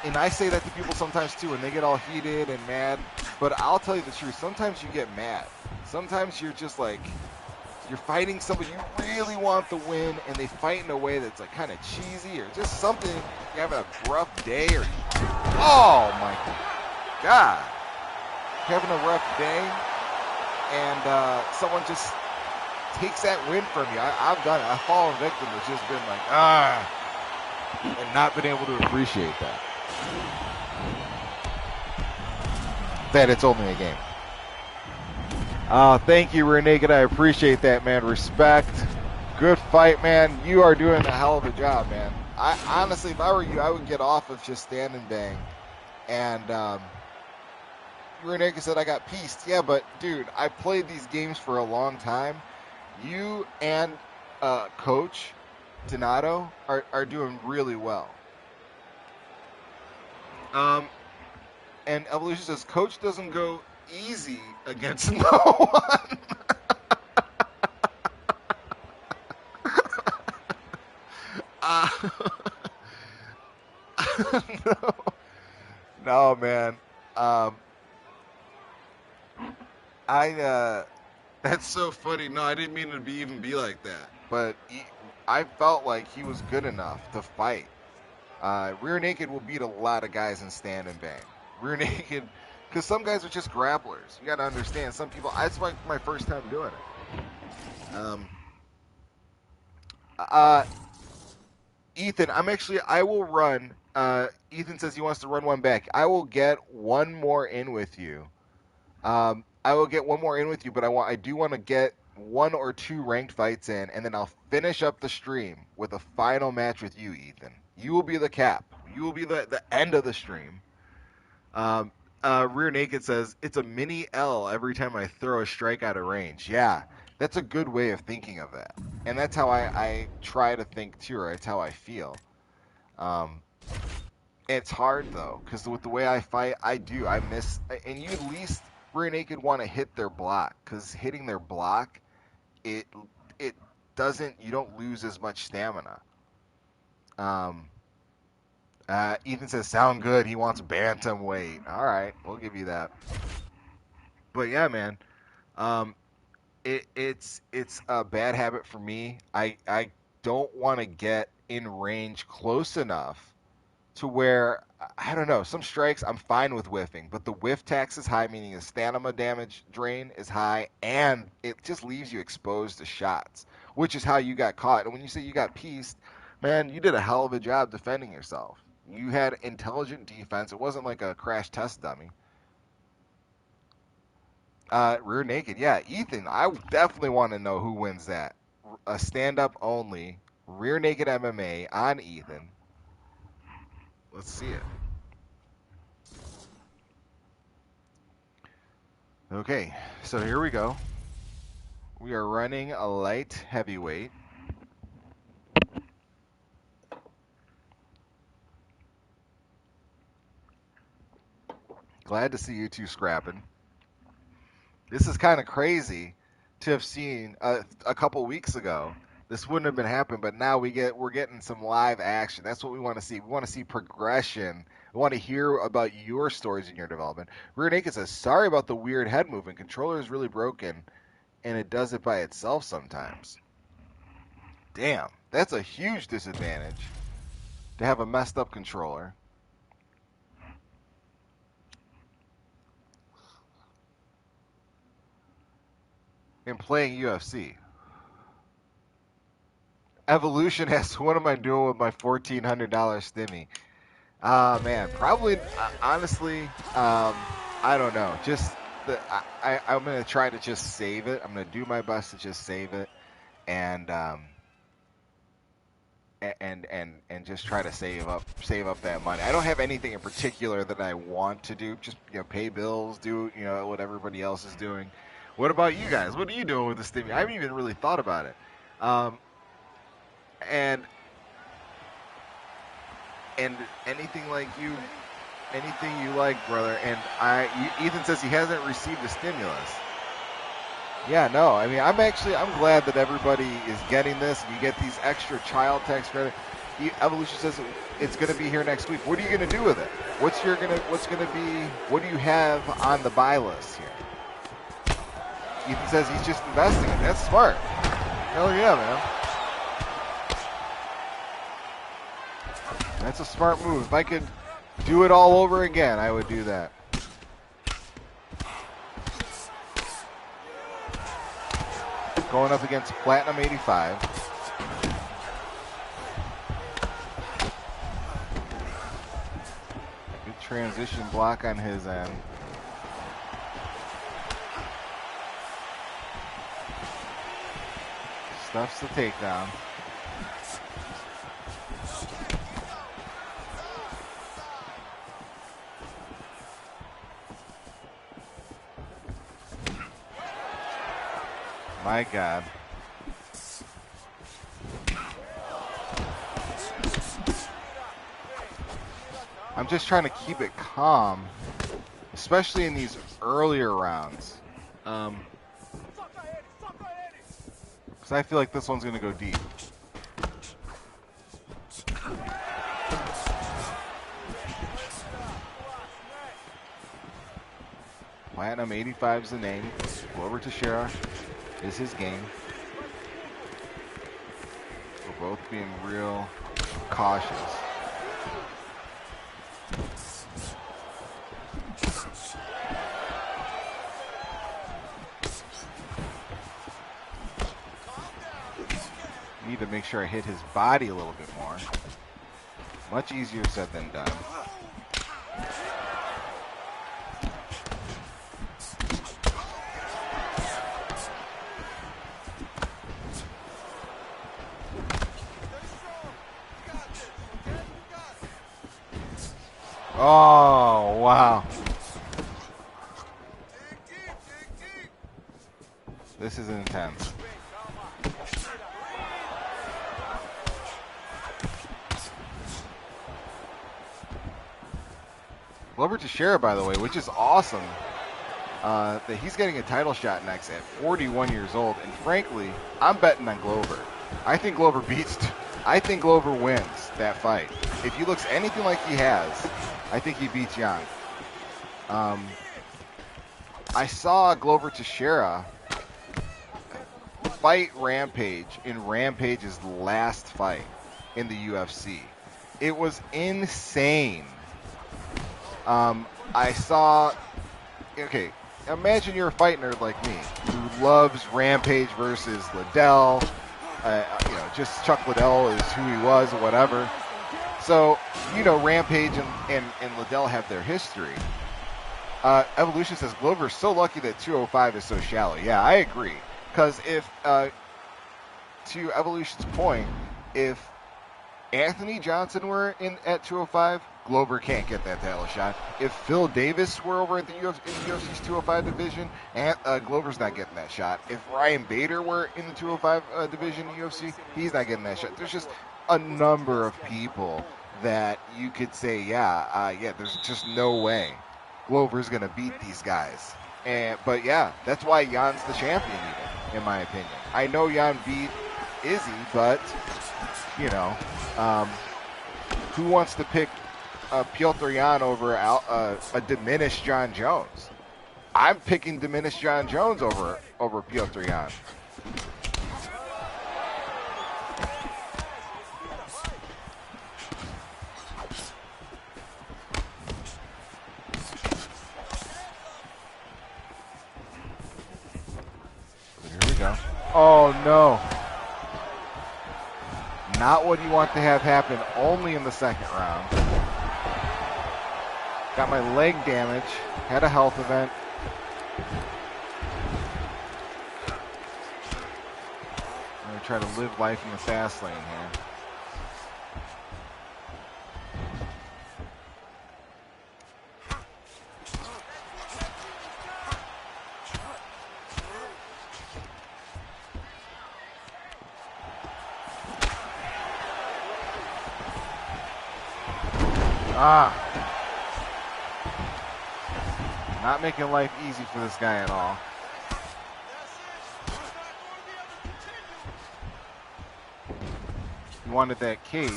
I say that to people sometimes too, when they get all heated and mad. But I'll tell you the truth. Sometimes you get mad. Sometimes you're just like, you're fighting somebody you really want to win, and they fight in a way that's like kind of cheesy or just something. You're having a rough day, or oh my God, having a rough day, and someone just takes that win from you. I've done it. I've fallen victim that's just been like and not been able to appreciate that. That it's only a game. Thank you, Rear Naked. I appreciate that, man. Respect. Good fight, man. You are doing a hell of a job, man. I honestly, if I were you, I would get off of just stand and bang. And Rear Naked said I got pieced. Yeah, but dude, I played these games for a long time. You and Coach Donato are doing really well. And Evolution says Coach doesn't go easy against no one. No, man. That's so funny. No, I didn't mean it to even be like that. But I felt like he was good enough to fight. Rear naked will beat a lot of guys in stand and bang. Rear naked, because some guys are just grapplers. You got to understand. Some people. That's my first time doing it. Ethan, I will run. Ethan says he wants to run one back. I will get one more in with you. I will get one more in with you, but I do want to get one or two ranked fights in, and then I'll finish up the stream with a final match with you, Ethan. You will be the cap. You will be the end of the stream. Um, Rear Naked says it's a mini L every time I throw a strike out of range. Yeah, that's a good way of thinking of that, and that's how I try to think too, or it's how I feel. Um, it's hard though, because with the way I fight, I miss, and you at least Rear Naked want to hit their block, because hitting their block, it it doesn't, you don't lose as much stamina. Um, Ethan says sound good. He wants bantamweight. All right, we'll give you that. But yeah, man, um, it's a bad habit for me. I don't want to get in range close enough to where I don't know. Some strikes I'm fine with whiffing, but the whiff tax is high, meaning the stamina damage drain is high, and it just leaves you exposed to shots, which is how you got caught. And when you say you got pieced, man, you did a hell of a job defending yourself. You had intelligent defense. It wasn't like a crash test dummy. Rear naked, yeah. Ethan, I definitely want to know who wins that. A stand up only rear naked MMA on Ethan. Let's see it. Okay, so here we go. We are running a light heavyweight. Glad to see you two scrapping. This is kind of crazy to have seen a couple weeks ago. This wouldn't have been happening, but now we're getting some live action. That's what we want to see. We want to see progression. We want to hear about your stories in your development. Rear Naked says, sorry about the weird head movement. Controller is really broken, and it does it by itself sometimes. Damn, that's a huge disadvantage to have a messed up controller. And playing UFC. Evolution asks, what am I doing with my $1,400 stimmy? Man, probably, honestly, I don't know. Just, I'm going to try to just save it. I'm going to do my best to just save it and, and just try to save up that money. I don't have anything in particular that I want to do. Just, pay bills, do, what everybody else is doing. What about you guys? What are you doing with the stimmy? I haven't even really thought about it. And anything you like, brother. And Ethan says he hasn't received a stimulus. Yeah, no. I mean, I'm glad that everybody is getting this. You get these extra child tax credit. Evolution says it's going to be here next week. What are you going to do with it? What do you have on the buy list here? Ethan says he's just investing it. That's smart. Hell yeah, man. That's a smart move. If I could do it all over again, I would do that. Going up against Platinum 85. Good transition block on his end. Stuffs the takedown. My God. I'm just trying to keep it calm, especially in these earlier rounds. Because I feel like this one's going to go deep. Platinum 85 is the name. Go over to Shara. is his game. We're both being real cautious. Need to make sure I hit his body a little bit more. Much easier said than done. Oh, wow. This is intense. Glover Teixeira, by the way, which is awesome, that he's getting a title shot next at 41 years old. And frankly, I'm betting on Glover. I think Glover wins that fight. If he looks anything like he has, I think he beats Jan. I saw Glover Teixeira fight Rampage in Rampage's last fight in the UFC. It was insane. I saw, okay, imagine you're a fight nerd like me who loves Rampage versus Liddell. Just Chuck Liddell is who he was or whatever. So, Rampage and Liddell have their history. Evolution says Glover's so lucky that 205 is so shallow. Yeah, I agree. Because if, to Evolution's point, if Anthony Johnson were in at 205, Glover can't get that title shot. If Phil Davis were over at the UFC's 205 division, Glover's not getting that shot. If Ryan Bader were in the 205 division in UFC, he's not getting that shot. There's just a number of people that you could say, there's just no way Glover's going to beat these guys. But yeah, that's why Jan's the champion even, in my opinion. I know Jan beat Izzy, but, who wants to pick Piotr Jan over a diminished John Jones? I'm picking diminished John Jones over Piotr Jan. Here we go. Oh no. Not what you want to have happen only in the second round. Got my leg damage. Had a health event. I'm going to try to live life in the fast lane here. Not making life easy for this guy at all. He wanted that cage.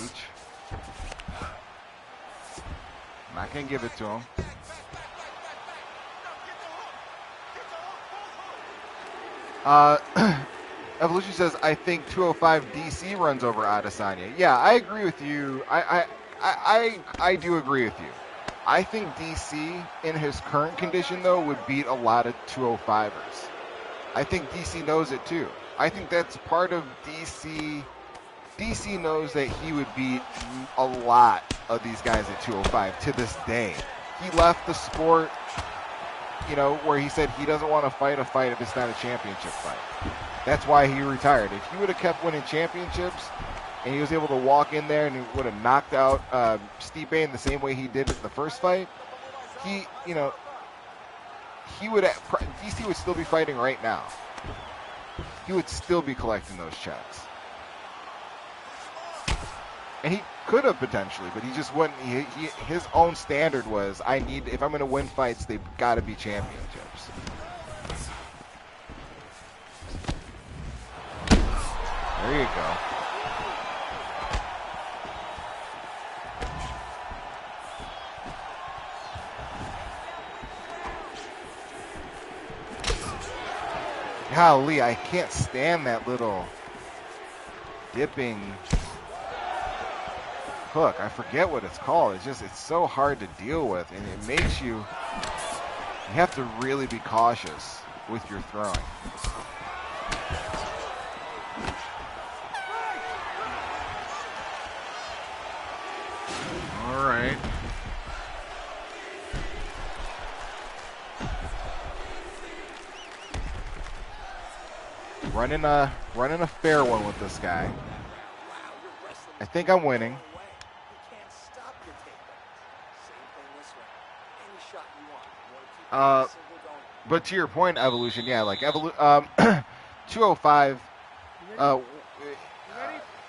I'm not going to give it to him. Evolution says, I think 205 DC runs over Adesanya. Yeah, I agree with you. I do agree with you. I think DC, in his current condition, though, would beat a lot of 205ers. I think DC knows it, too. I think that's part of DC. DC knows that he would beat a lot of these guys at 205 to this day. He left the sport, where he said he doesn't want to fight a fight if it's not a championship fight. That's why he retired. If he would have kept winning championships, and he was able to walk in there and he would have knocked out Stipe in the same way he did in the first fight, DC would still be fighting right now. He would still be collecting those checks. And he could have potentially, but he just wouldn't. His own standard was, if I'm going to win fights, they've got to be championships. There you go. golly, I can't stand that little dipping hook. I forget what it's called. It's so hard to deal with, and it makes you have to really be cautious with your throwing. All right. Running a fair one with this guy. I think I'm winning. But to your point, Evolution, yeah, like 205.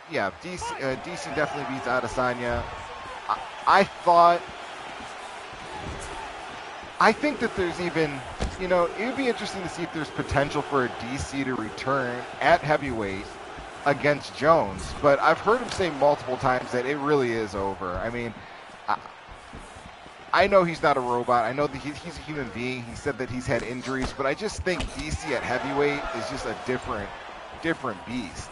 Yeah, DC definitely beats Adesanya. I think that there's even, it would be interesting to see if there's potential for a DC to return at heavyweight against Jones. But I've heard him say multiple times that it really is over. I mean, I know he's not a robot. I know that he's a human being. He said that he's had injuries, but I just think DC at heavyweight is just a different beast.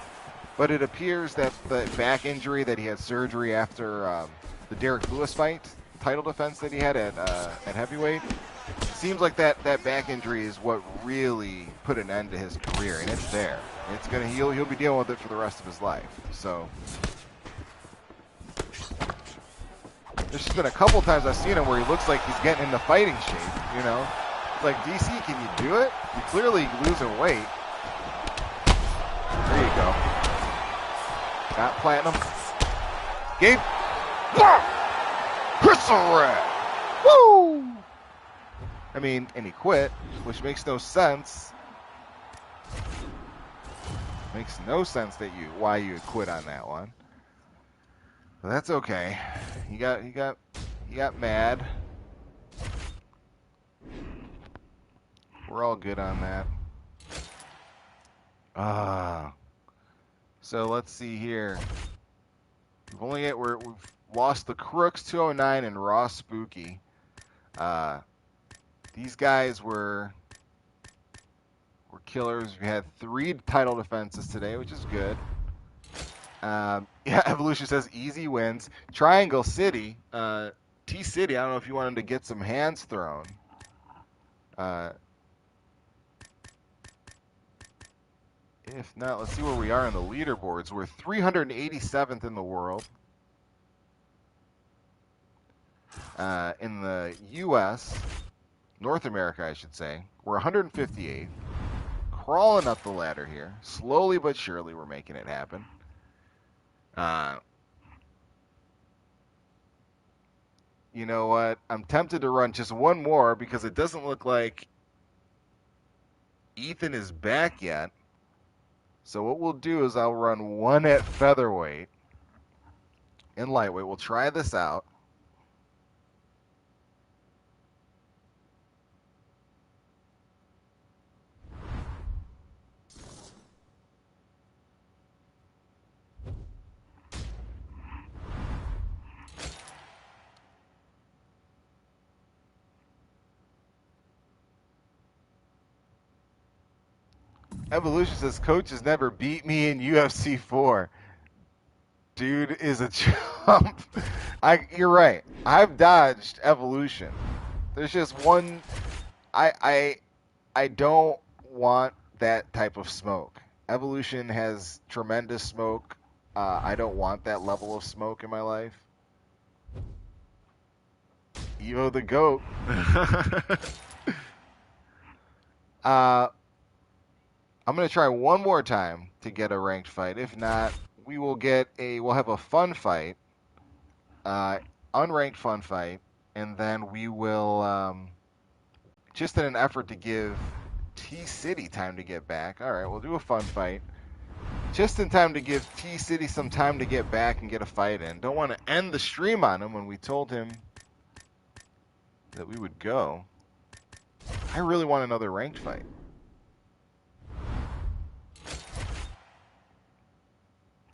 But it appears that the back injury that he had surgery after the Derek Lewis fight, title defense that he had at heavyweight, seems like that back injury is what really put an end to his career, and it's there. It's gonna he'll be dealing with it for the rest of his life. So there's just been a couple times I've seen him where he looks like he's getting into fighting shape. It's like, DC, can you do it? You're clearly losing weight. There you go. Got Platinum. Gabe. Crystal Red. Woo! I mean, and he quit, which makes no sense. Makes no sense why you would quit on that one. But that's okay. He got mad. We're all good on that. So let's see here. We've lost the Crooks 209 and Raw Spooky. These guys were killers. We had 3 title defenses today, which is good. Evolution says easy wins. Triangle City, T City. I don't know if you wanted to get some hands thrown. If not, let's see where we are in the leaderboards. We're 387th in the world. In the U.S., North America, I should say, we're 158th. Crawling up the ladder here. Slowly but surely, we're making it happen. You know what? I'm tempted to run just one more because it doesn't look like Ethan is back yet. So what we'll do is I'll run one at featherweight and lightweight. We'll try this out. Evolution says, Coach has never beat me in UFC 4. Dude is a chump. You're right. I've dodged Evolution. There's just one. I don't want that type of smoke. Evolution has tremendous smoke. I don't want that level of smoke in my life. Evo the GOAT. I'm going to try one more time to get a ranked fight. If not, we'll have a fun fight, unranked fun fight, and then we will, just in an effort to give T-City time to get back. All right, we'll do a fun fight. Just in time to give T-City some time to get back and get a fight in. Don't want to end the stream on him when we told him that we would go. I really want another ranked fight.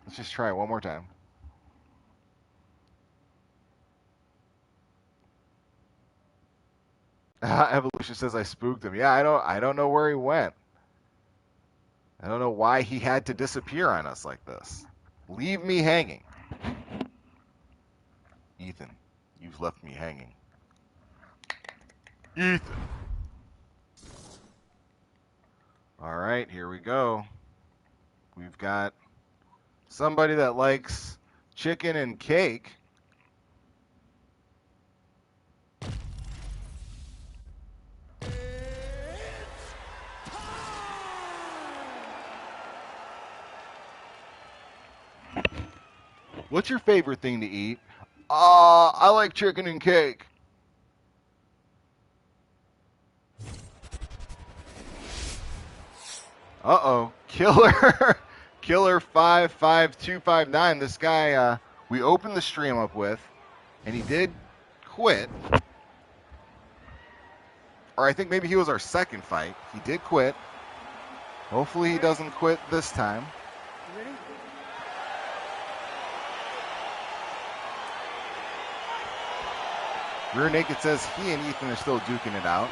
Let's just try it one more time. Evolution says I spooked him. Yeah, I don't know where he went. I don't know why he had to disappear on us like this. Leave me hanging. Ethan, you've left me hanging. Ethan. All right, here we go. We've got somebody that likes chicken and cake. What's your favorite thing to eat? I like chicken and cake. Uh-oh. Killer. Killer 55259. This guy we opened the stream up with, and he did quit. Or I think maybe he was our second fight. He did quit. Hopefully he doesn't quit this time. You ready? Rear Naked says he and Ethan are still duking it out.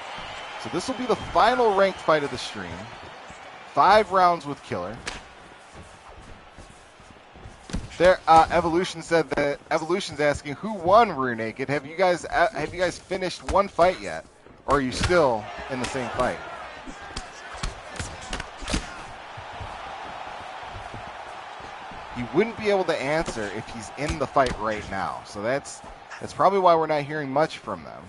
So this will be the final ranked fight of the stream. 5 rounds with Killer. There, Evolution said that Evolution's asking who won Rear Naked. Have you guys finished one fight yet, or are you still in the same fight? He wouldn't be able to answer if he's in the fight right now. So that's probably why we're not hearing much from them.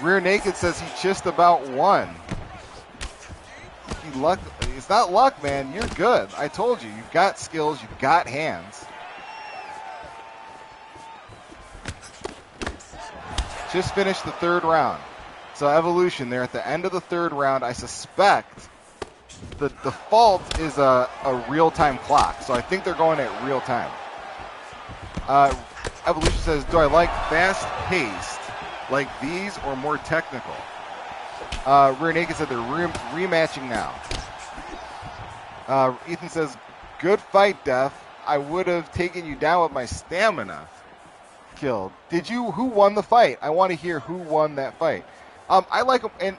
Rear Naked says he just about won. It's not luck, man. You're good. I told you. You've got skills. You've got hands. Just finished the 3rd round. So Evolution, they're at the end of the 3rd round. I suspect the default is a real-time clock. So I think they're going at real time. Evolution says, do I like fast-paced like these or more technical? Rear Naked said they're rematching now. Ethan says, good fight, Def. I would have taken you down with my stamina killed. Who won the fight? I want to hear who won that fight. I like, and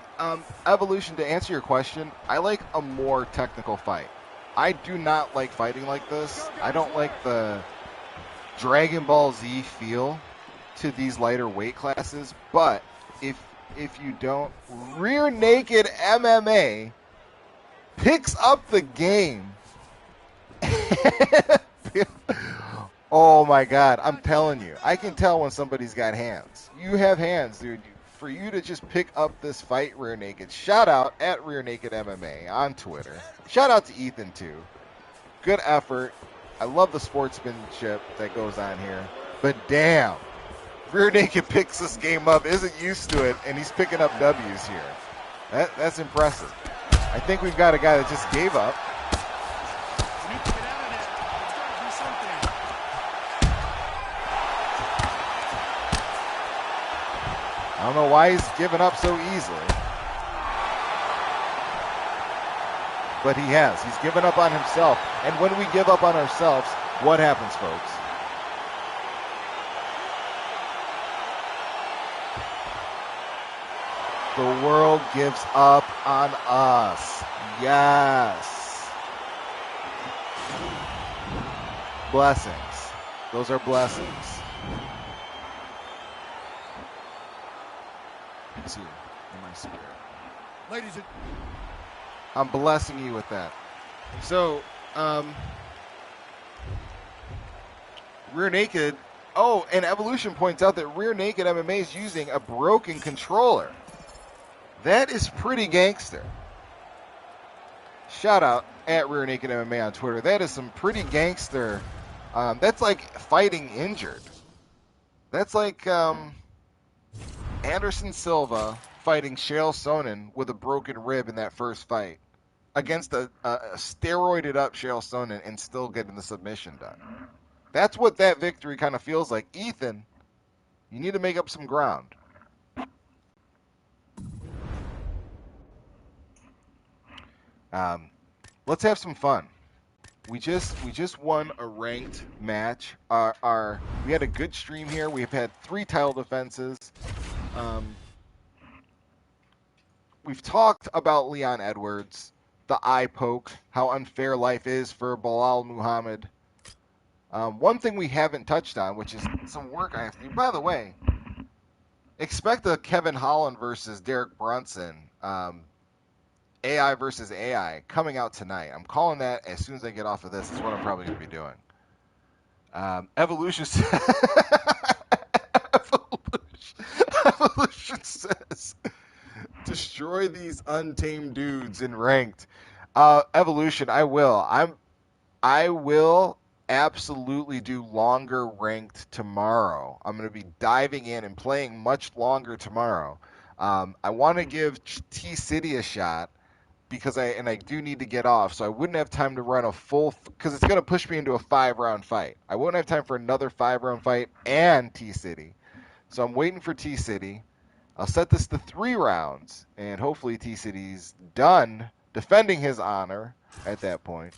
Evolution, to answer your question, I like a more technical fight. I do not like fighting like this. I don't like the Dragon Ball Z feel to these lighter weight classes, but if you don't, Rear Naked MMA picks up the game. Oh my God, I'm telling you, I can tell when somebody's got hands. You have hands, dude. For you to just pick up this fight, Rear Naked, shout out at Rear Naked MMA on Twitter. Shout out to Ethan too. Good effort. I love the sportsmanship that goes on here. But damn, Rear Naked picks this game up, isn't used to it, and he's picking up W's here. That's impressive. I think we've got a guy that just gave up. I don't know why he's giving up so easily. But he has. He's given up on himself. And when we give up on ourselves, what happens, folks? The world gives up on us. Yes. Blessings. Those are blessings. It's here in my spirit. Ladies and I'm blessing you with that. So, Rear Naked. Oh, and Evolution points out that Rear Naked MMA is using a broken controller. That is pretty gangster. Shout out at Rear Naked MMA on Twitter. That is some pretty gangster. That's like fighting injured. That's like Anderson Silva fighting Chael Sonnen with a broken rib in that first fight against a steroided up Chael Sonnen and still getting the submission done. That's what that victory kind of feels like. Ethan, you need to make up some ground. Let's have some fun. we just won a ranked match. We had a good stream here. We've had 3 title defenses. We've talked about Leon Edwards, the eye poke, how unfair life is for Bilal Muhammad. One thing we haven't touched on, which is some work I have to do. By the way, expect a Kevin Holland versus Derek Brunson, AI versus AI, coming out tonight. I'm calling that as soon as I get off of this. That's what I'm probably going to be doing. Evolution Evolution says, destroy these untamed dudes in ranked. Evolution, I will. I will absolutely do longer ranked tomorrow. I'm going to be diving in and playing much longer tomorrow. I want to give T City a shot because I do need to get off, so I wouldn't have time to run a full because it's going to push me into a 5-round fight. I won't have time for another 5-round fight and T City, so I'm waiting for T City. I'll set this to 3 rounds, and hopefully T City's done defending his honor at that point.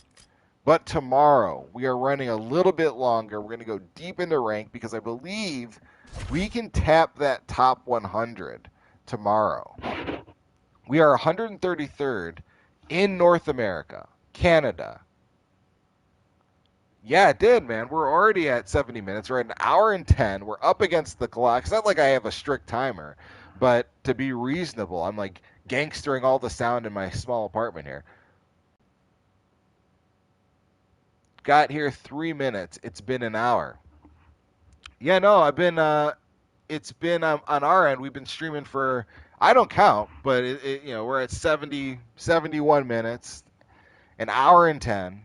But tomorrow, we are running a little bit longer. We're going to go deep into rank because I believe we can tap that top 100 tomorrow. We are 133rd in North America, Canada. Yeah, it did, man. We're already at 70 minutes. We're at 1 hour and 10. We're up against the clock. It's not like I have a strict timer, but to be reasonable, I'm like gangstering all the sound in my small apartment here. Got here 3 minutes. It's been an hour. Yeah, no, I've been. It's been on our end. We've been streaming for. I don't count, but we're at 70, 71 minutes, 1 hour and 10.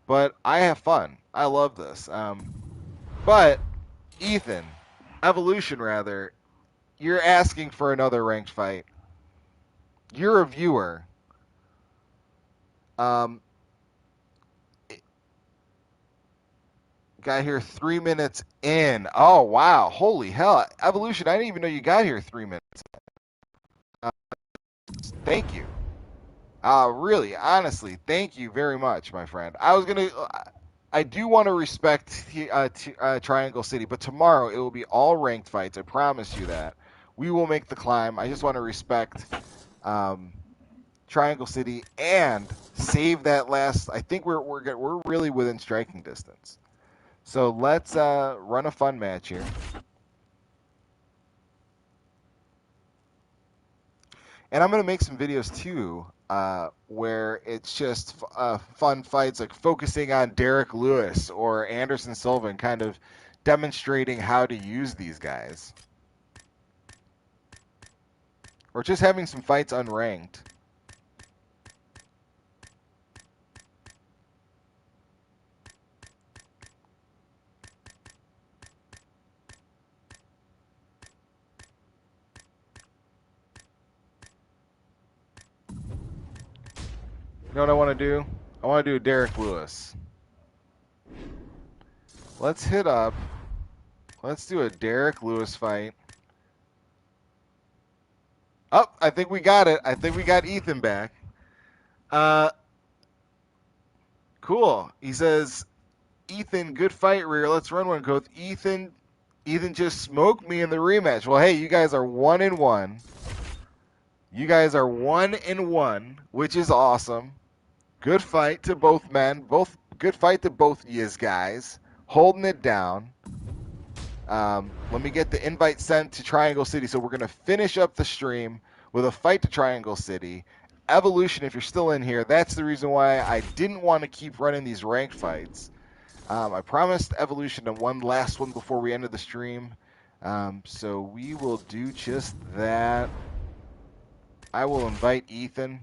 But I have fun. I love this. But Ethan, Evolution rather, you're asking for another ranked fight. You're a viewer. Um, Got here 3 minutes in. Oh wow! Holy hell, Evolution! I didn't even know you got here 3 minutes. Uh, Thank you. Really, honestly, thank you very much, my friend. I do want to respect Triangle City, but tomorrow it will be all ranked fights. I promise you that. We will make the climb. I just want to respect Triangle City and save that last. I think we're really within striking distance. So let's run a fun match here. And I'm going to make some videos too where it's just fun fights, like focusing on Derek Lewis or Anderson Silva and kind of demonstrating how to use these guys. Or just having some fights unranked. You know what I want to do? I want to do Derek Lewis. Let's hit up. Let's do a Derek Lewis fight. Oh, I think we got it. I think we got Ethan back. Cool. He says, Ethan, good fight, Rear. Let's run one, Coach. Ethan just smoked me in the rematch. Well, hey, you guys are 1-1. You guys are 1-1, which is awesome. Good fight to both men. Good fight to both yous guys. Holding it down. Let me get the invite sent to Triangle City. So we're going to finish up the stream with a fight to Triangle City. Evolution, if you're still in here, that's the reason why I didn't want to keep running these ranked fights. I promised Evolution one last one before we ended the stream. So we will do just that. I will invite Ethan.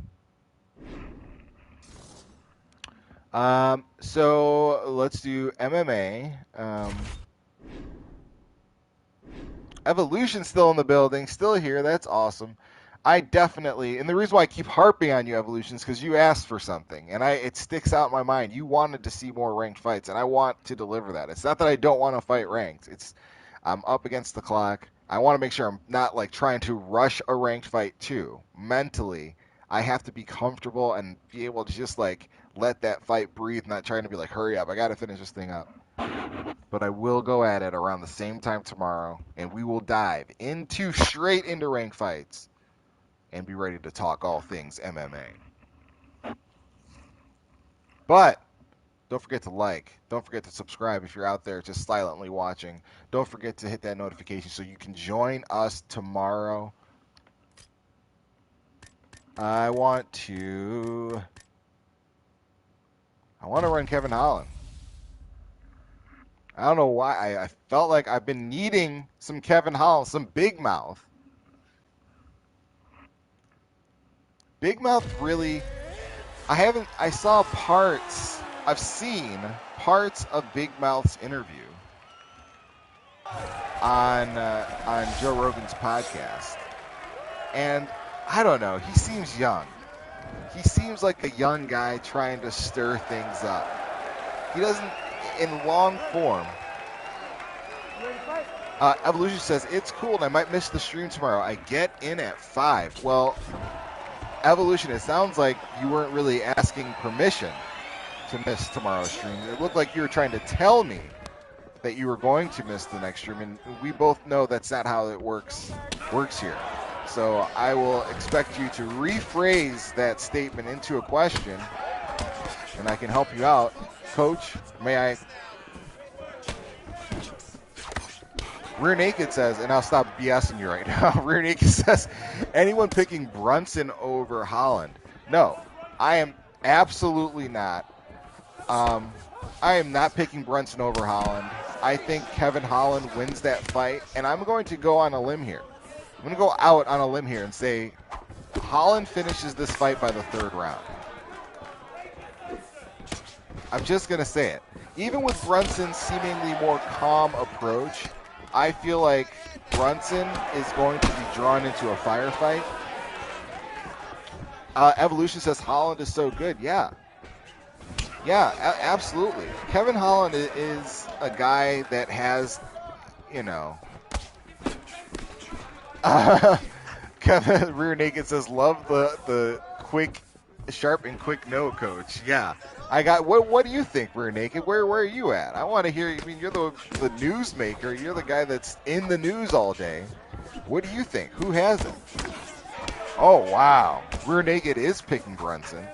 So let's do MMA. Evolution's still in the building, still here. That's awesome. I definitely, and the reason why I keep harping on you, Evolution, is because you asked for something, and it sticks out in my mind. You wanted to see more ranked fights, and I want to deliver that. It's not that I don't want to fight ranked. I'm up against the clock. I want to make sure I'm not like trying to rush a ranked fight too. Mentally, I have to be comfortable and be able to just like let that fight breathe, not trying to be like, hurry up, I got to finish this thing up. But I will go at it around the same time tomorrow, and we will dive straight into rank fights and be ready to talk all things MMA. But don't forget to like. Don't forget to subscribe if you're out there just silently watching. Don't forget to hit that notification so you can join us tomorrow. I want to run Kevin Holland. I don't know why. I felt like I've been needing some Kevin Holland, some big mouth. Big mouth really. I saw parts. I've seen parts of Big Mouth's interview on Joe Rogan's podcast, and I don't know. He seems young. He seems like a young guy trying to stir things up. He doesn't, in long form. Evolution says, it's cool and I might miss the stream tomorrow. I get in at 5. Well, Evolution, it sounds like you weren't really asking permission to miss tomorrow's stream. It looked like you were trying to tell me that you were going to miss the next stream, and we both know that's not how it works here. So I will expect you to rephrase that statement into a question, and I can help you out. Coach, may I? Rear Naked says, and I'll stop BSing you right now. Rear Naked says, anyone picking Brunson over Holland? No, I am absolutely not. I am not picking Brunson over Holland. I think Kevin Holland wins that fight, and I'm going to go on a limb here. I'm going to go out on a limb here and say Holland finishes this fight by the 3rd round. I'm just going to say it. Even with Brunson's seemingly more calm approach, I feel like Brunson is going to be drawn into a firefight. Evolution says Holland is so good. Yeah, absolutely. Kevin Holland is a guy that has, Kevin Rear Naked says, love the quick, sharp and quick no, coach. Yeah. I got what do you think, Rear Naked? Where are you at? I want to hear. I mean, you're the newsmaker. You're the guy that's in the news all day. What do you think? Who has it? Oh wow, Rear Naked is picking Brunson.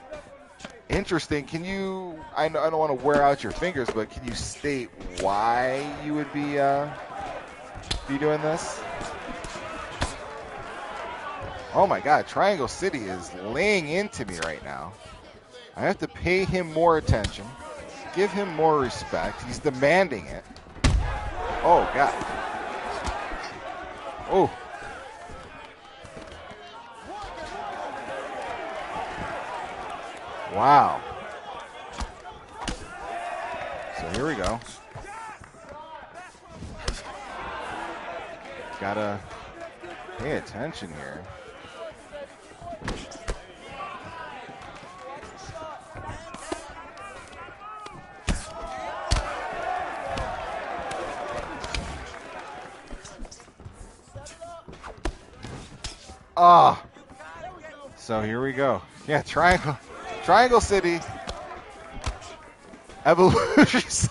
Interesting. Can you? I don't want to wear out your fingers, but can you state why you would be doing this? Oh my God, Triangle City is laying into me right now. I have to pay him more attention, give him more respect. He's demanding it. Oh, God. Oh. Wow. So here we go. Gotta pay attention here. Ah, so here we go. Yeah, Triangle City. Evolution.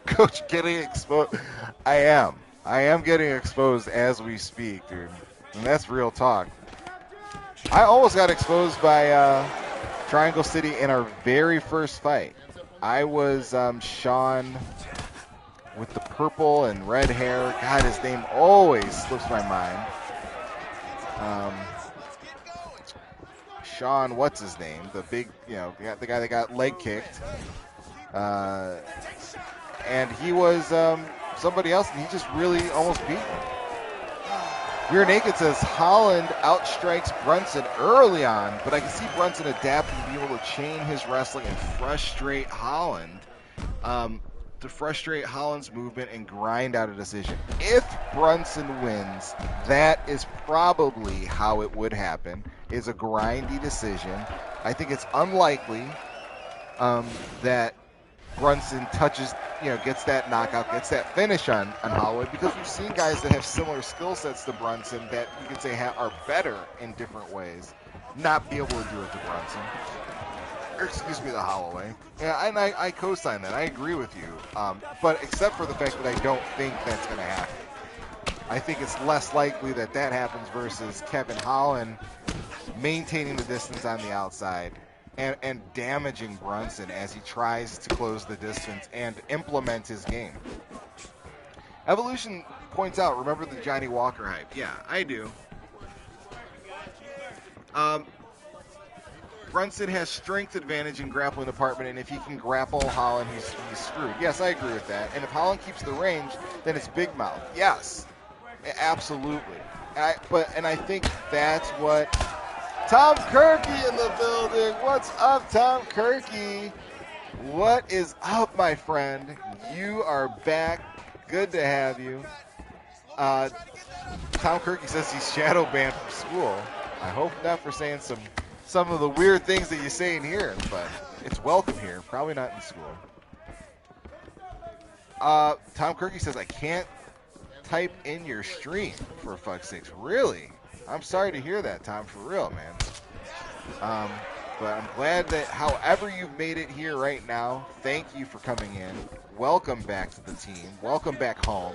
Coach getting exposed. I am getting exposed as we speak, dude. And that's real talk. I almost got exposed by Triangle City in our very first fight. I was Sean with the purple and red hair. God, his name always slips my mind. Sean, what's his name? The big, the guy that got leg kicked. And he was somebody else, and he just really almost beat him. Rear Naked says Holland outstrikes Brunson early on, but I can see Brunson adapting to be able to chain his wrestling and frustrate Holland. To frustrate Holland's movement and grind out a decision. If Brunson wins, that is probably how it would happen, is a grindy decision. I think it's unlikely that Brunson touches, gets that knockout, gets that finish on Holloway, because we've seen guys that have similar skill sets to Brunson that you can say are better in different ways. not be able to do it to Brunson. Or, excuse me, the Holloway. Yeah, and I co-sign that. I agree with you. But except for the fact that I don't think that's going to happen. I think it's less likely that that happens versus Kevin Holland maintaining the distance on the outside and damaging Brunson as he tries to close the distance and implement his game. Evolution points out, remember the Johnny Walker hype? Yeah, I do. Brunson has strength advantage in grappling department, and if he can grapple Holland, he's screwed. Yes, I agree with that. And if Holland keeps the range, then it's big mouth. Yes, absolutely. And I think that's what Tom Kirky in the building. What's up, Tom Kirky? What is up, my friend? You are back. Good to have you. Tom Kirky says he's shadow banned from school. I hope not for saying some of the weird things that you say in here, but it's welcome here. Probably not in school. Tom Kirky says, I can't type in your stream, for fuck's sakes. Really? I'm sorry to hear that, Tom, for real, man. But I'm glad that however you've made it here right now, thank you for coming in. Welcome back to the team. Welcome back home.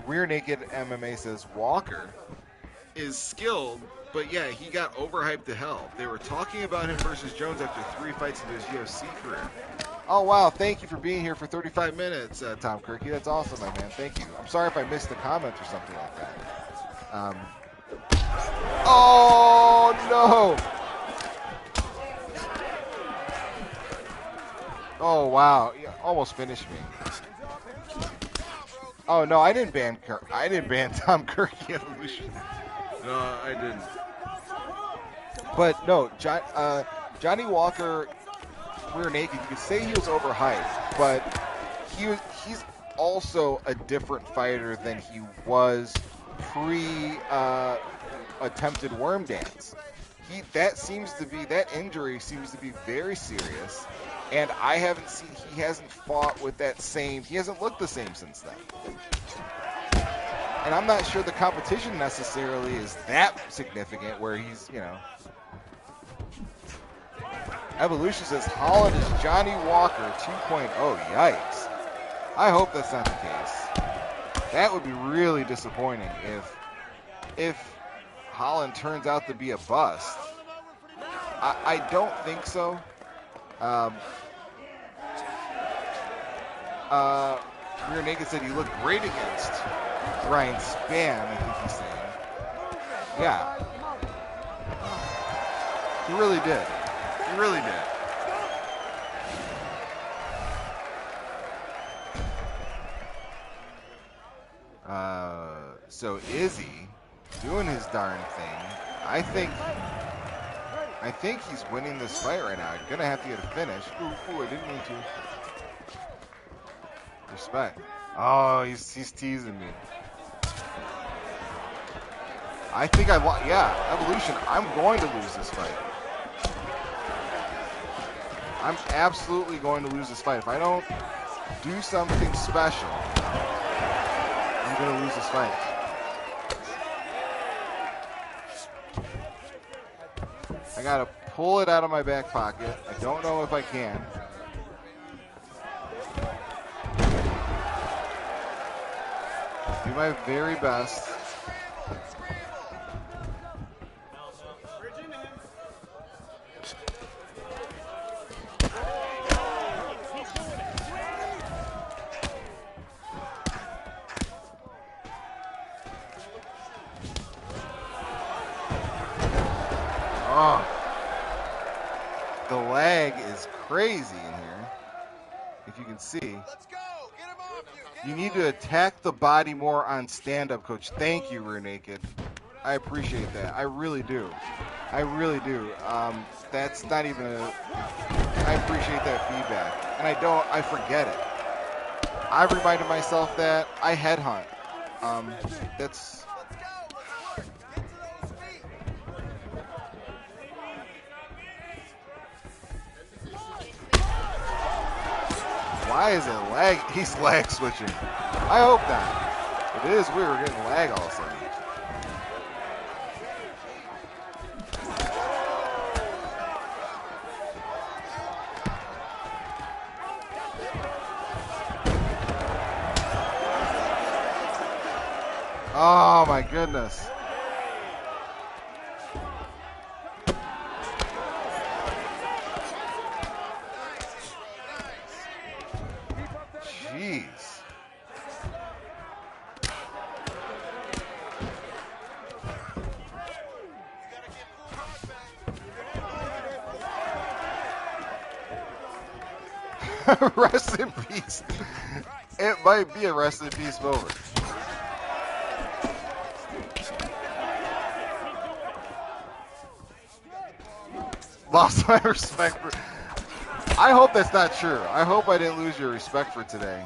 Rear Naked MMA says, Walker is skilled, but yeah, he got overhyped to hell. They were talking about him versus Jones after 3 fights into his UFC career. Oh, wow. Thank you for being here for 35 minutes, Tom Kirky. That's awesome, my man. Thank you. I'm sorry if I missed the comments or something like that. Oh, no. Oh, wow. You almost finished me. Oh, no, I didn't ban Tom Kirky Evolution. No, I didn't. But, no, Johnny Walker, Rear Naked, you could say he was overhyped, but he's also a different fighter than he was pre-attempted worm dance. That injury seems to be very serious, and he hasn't fought with he hasn't looked the same since then. And I'm not sure the competition necessarily is that significant where he's, Evolution says Holland is Johnny Walker 2.0. Yikes. I hope that's not the case. That would be really disappointing if Holland turns out to be a bust. I don't think so. Rear Naked said he looked great against Ryan Spann, I think he's saying. Yeah. He really did. He really did. So Izzy doing his darn thing. I think he's winning this fight right now. He's gonna have to get a finish. Ooh, I didn't mean to. Respect. Oh, he's teasing me. I think Evolution. I'm going to lose this fight. I'm absolutely going to lose this fight. If I don't do something special, I'm going to lose this fight. I got to pull it out of my back pocket. I don't know if I can. Do my very best. Oh, the lag is crazy in here, if you can see. Let's go. Get him off you. You need to attack the body more on stand-up, Coach. Thank you, Rear Naked. I appreciate that. I really do. I really do. That's not even I appreciate that feedback. And I forget it. I've reminded myself that I headhunt. That's... Why is it lag? He's lag switching. I hope not. It is weird. We're getting lag all of a sudden. Oh my goodness. Jeez. Rest in peace. It might be a rest in peace moment. Lost my respect for. I hope that's not true. I hope I didn't lose your respect for today.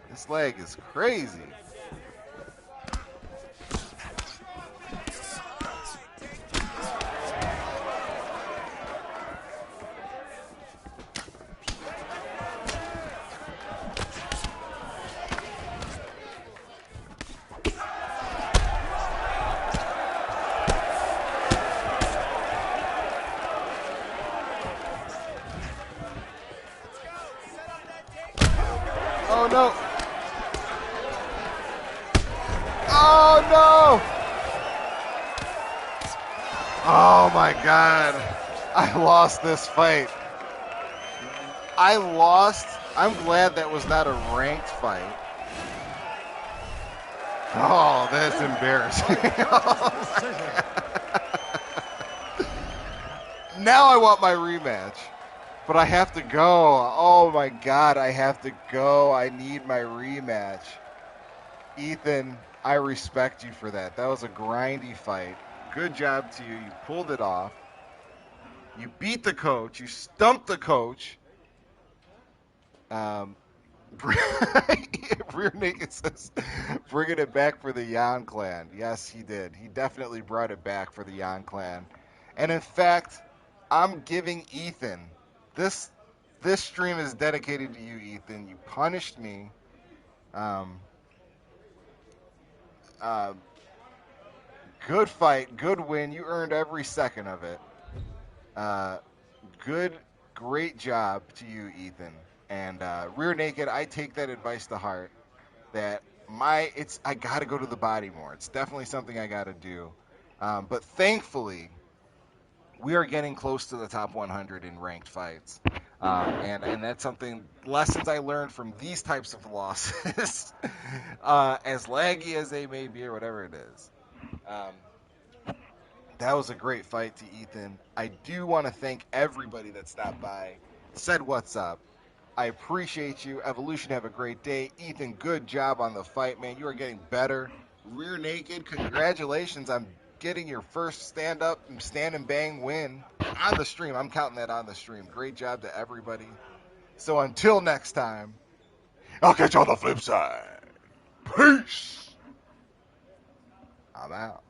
This leg is crazy. Oh no. Oh no. Oh my God. I lost this fight. I lost. I'm glad that was not a ranked fight. Oh, that's embarrassing. Now I want my rematch. But I have to go. Oh my God, I have to go. I need my rematch. Ethan, I respect you for that. That was a grindy fight. Good job to you. You pulled it off. You beat the coach. You stumped the coach. Rear Naked says, bringing it back for the Yan clan. Yes, he did. He definitely brought it back for the Yan clan. And in fact, I'm giving Ethan this. This stream is dedicated to you, Ethan. You punished me. Good fight, good win. You earned every second of it. Great job to you, Ethan. And Rear Naked, I take that advice to heart. That I got to go to the body more. It's definitely something I got to do. But thankfully, we are getting close to the top 100 in ranked fights. And that's lessons I learned from these types of losses, as laggy as they may be or whatever it is. That was a great fight to Ethan. I do want to thank everybody that stopped by, said what's up. I appreciate you. Evolution, have a great day. Ethan, good job on the fight, man. You are getting better. Rear Naked, congratulations on getting your first stand and bang win on the stream. I'm counting that on the stream. Great job to everybody. So until next time, I'll catch you on the flip side. Peace. I'm out.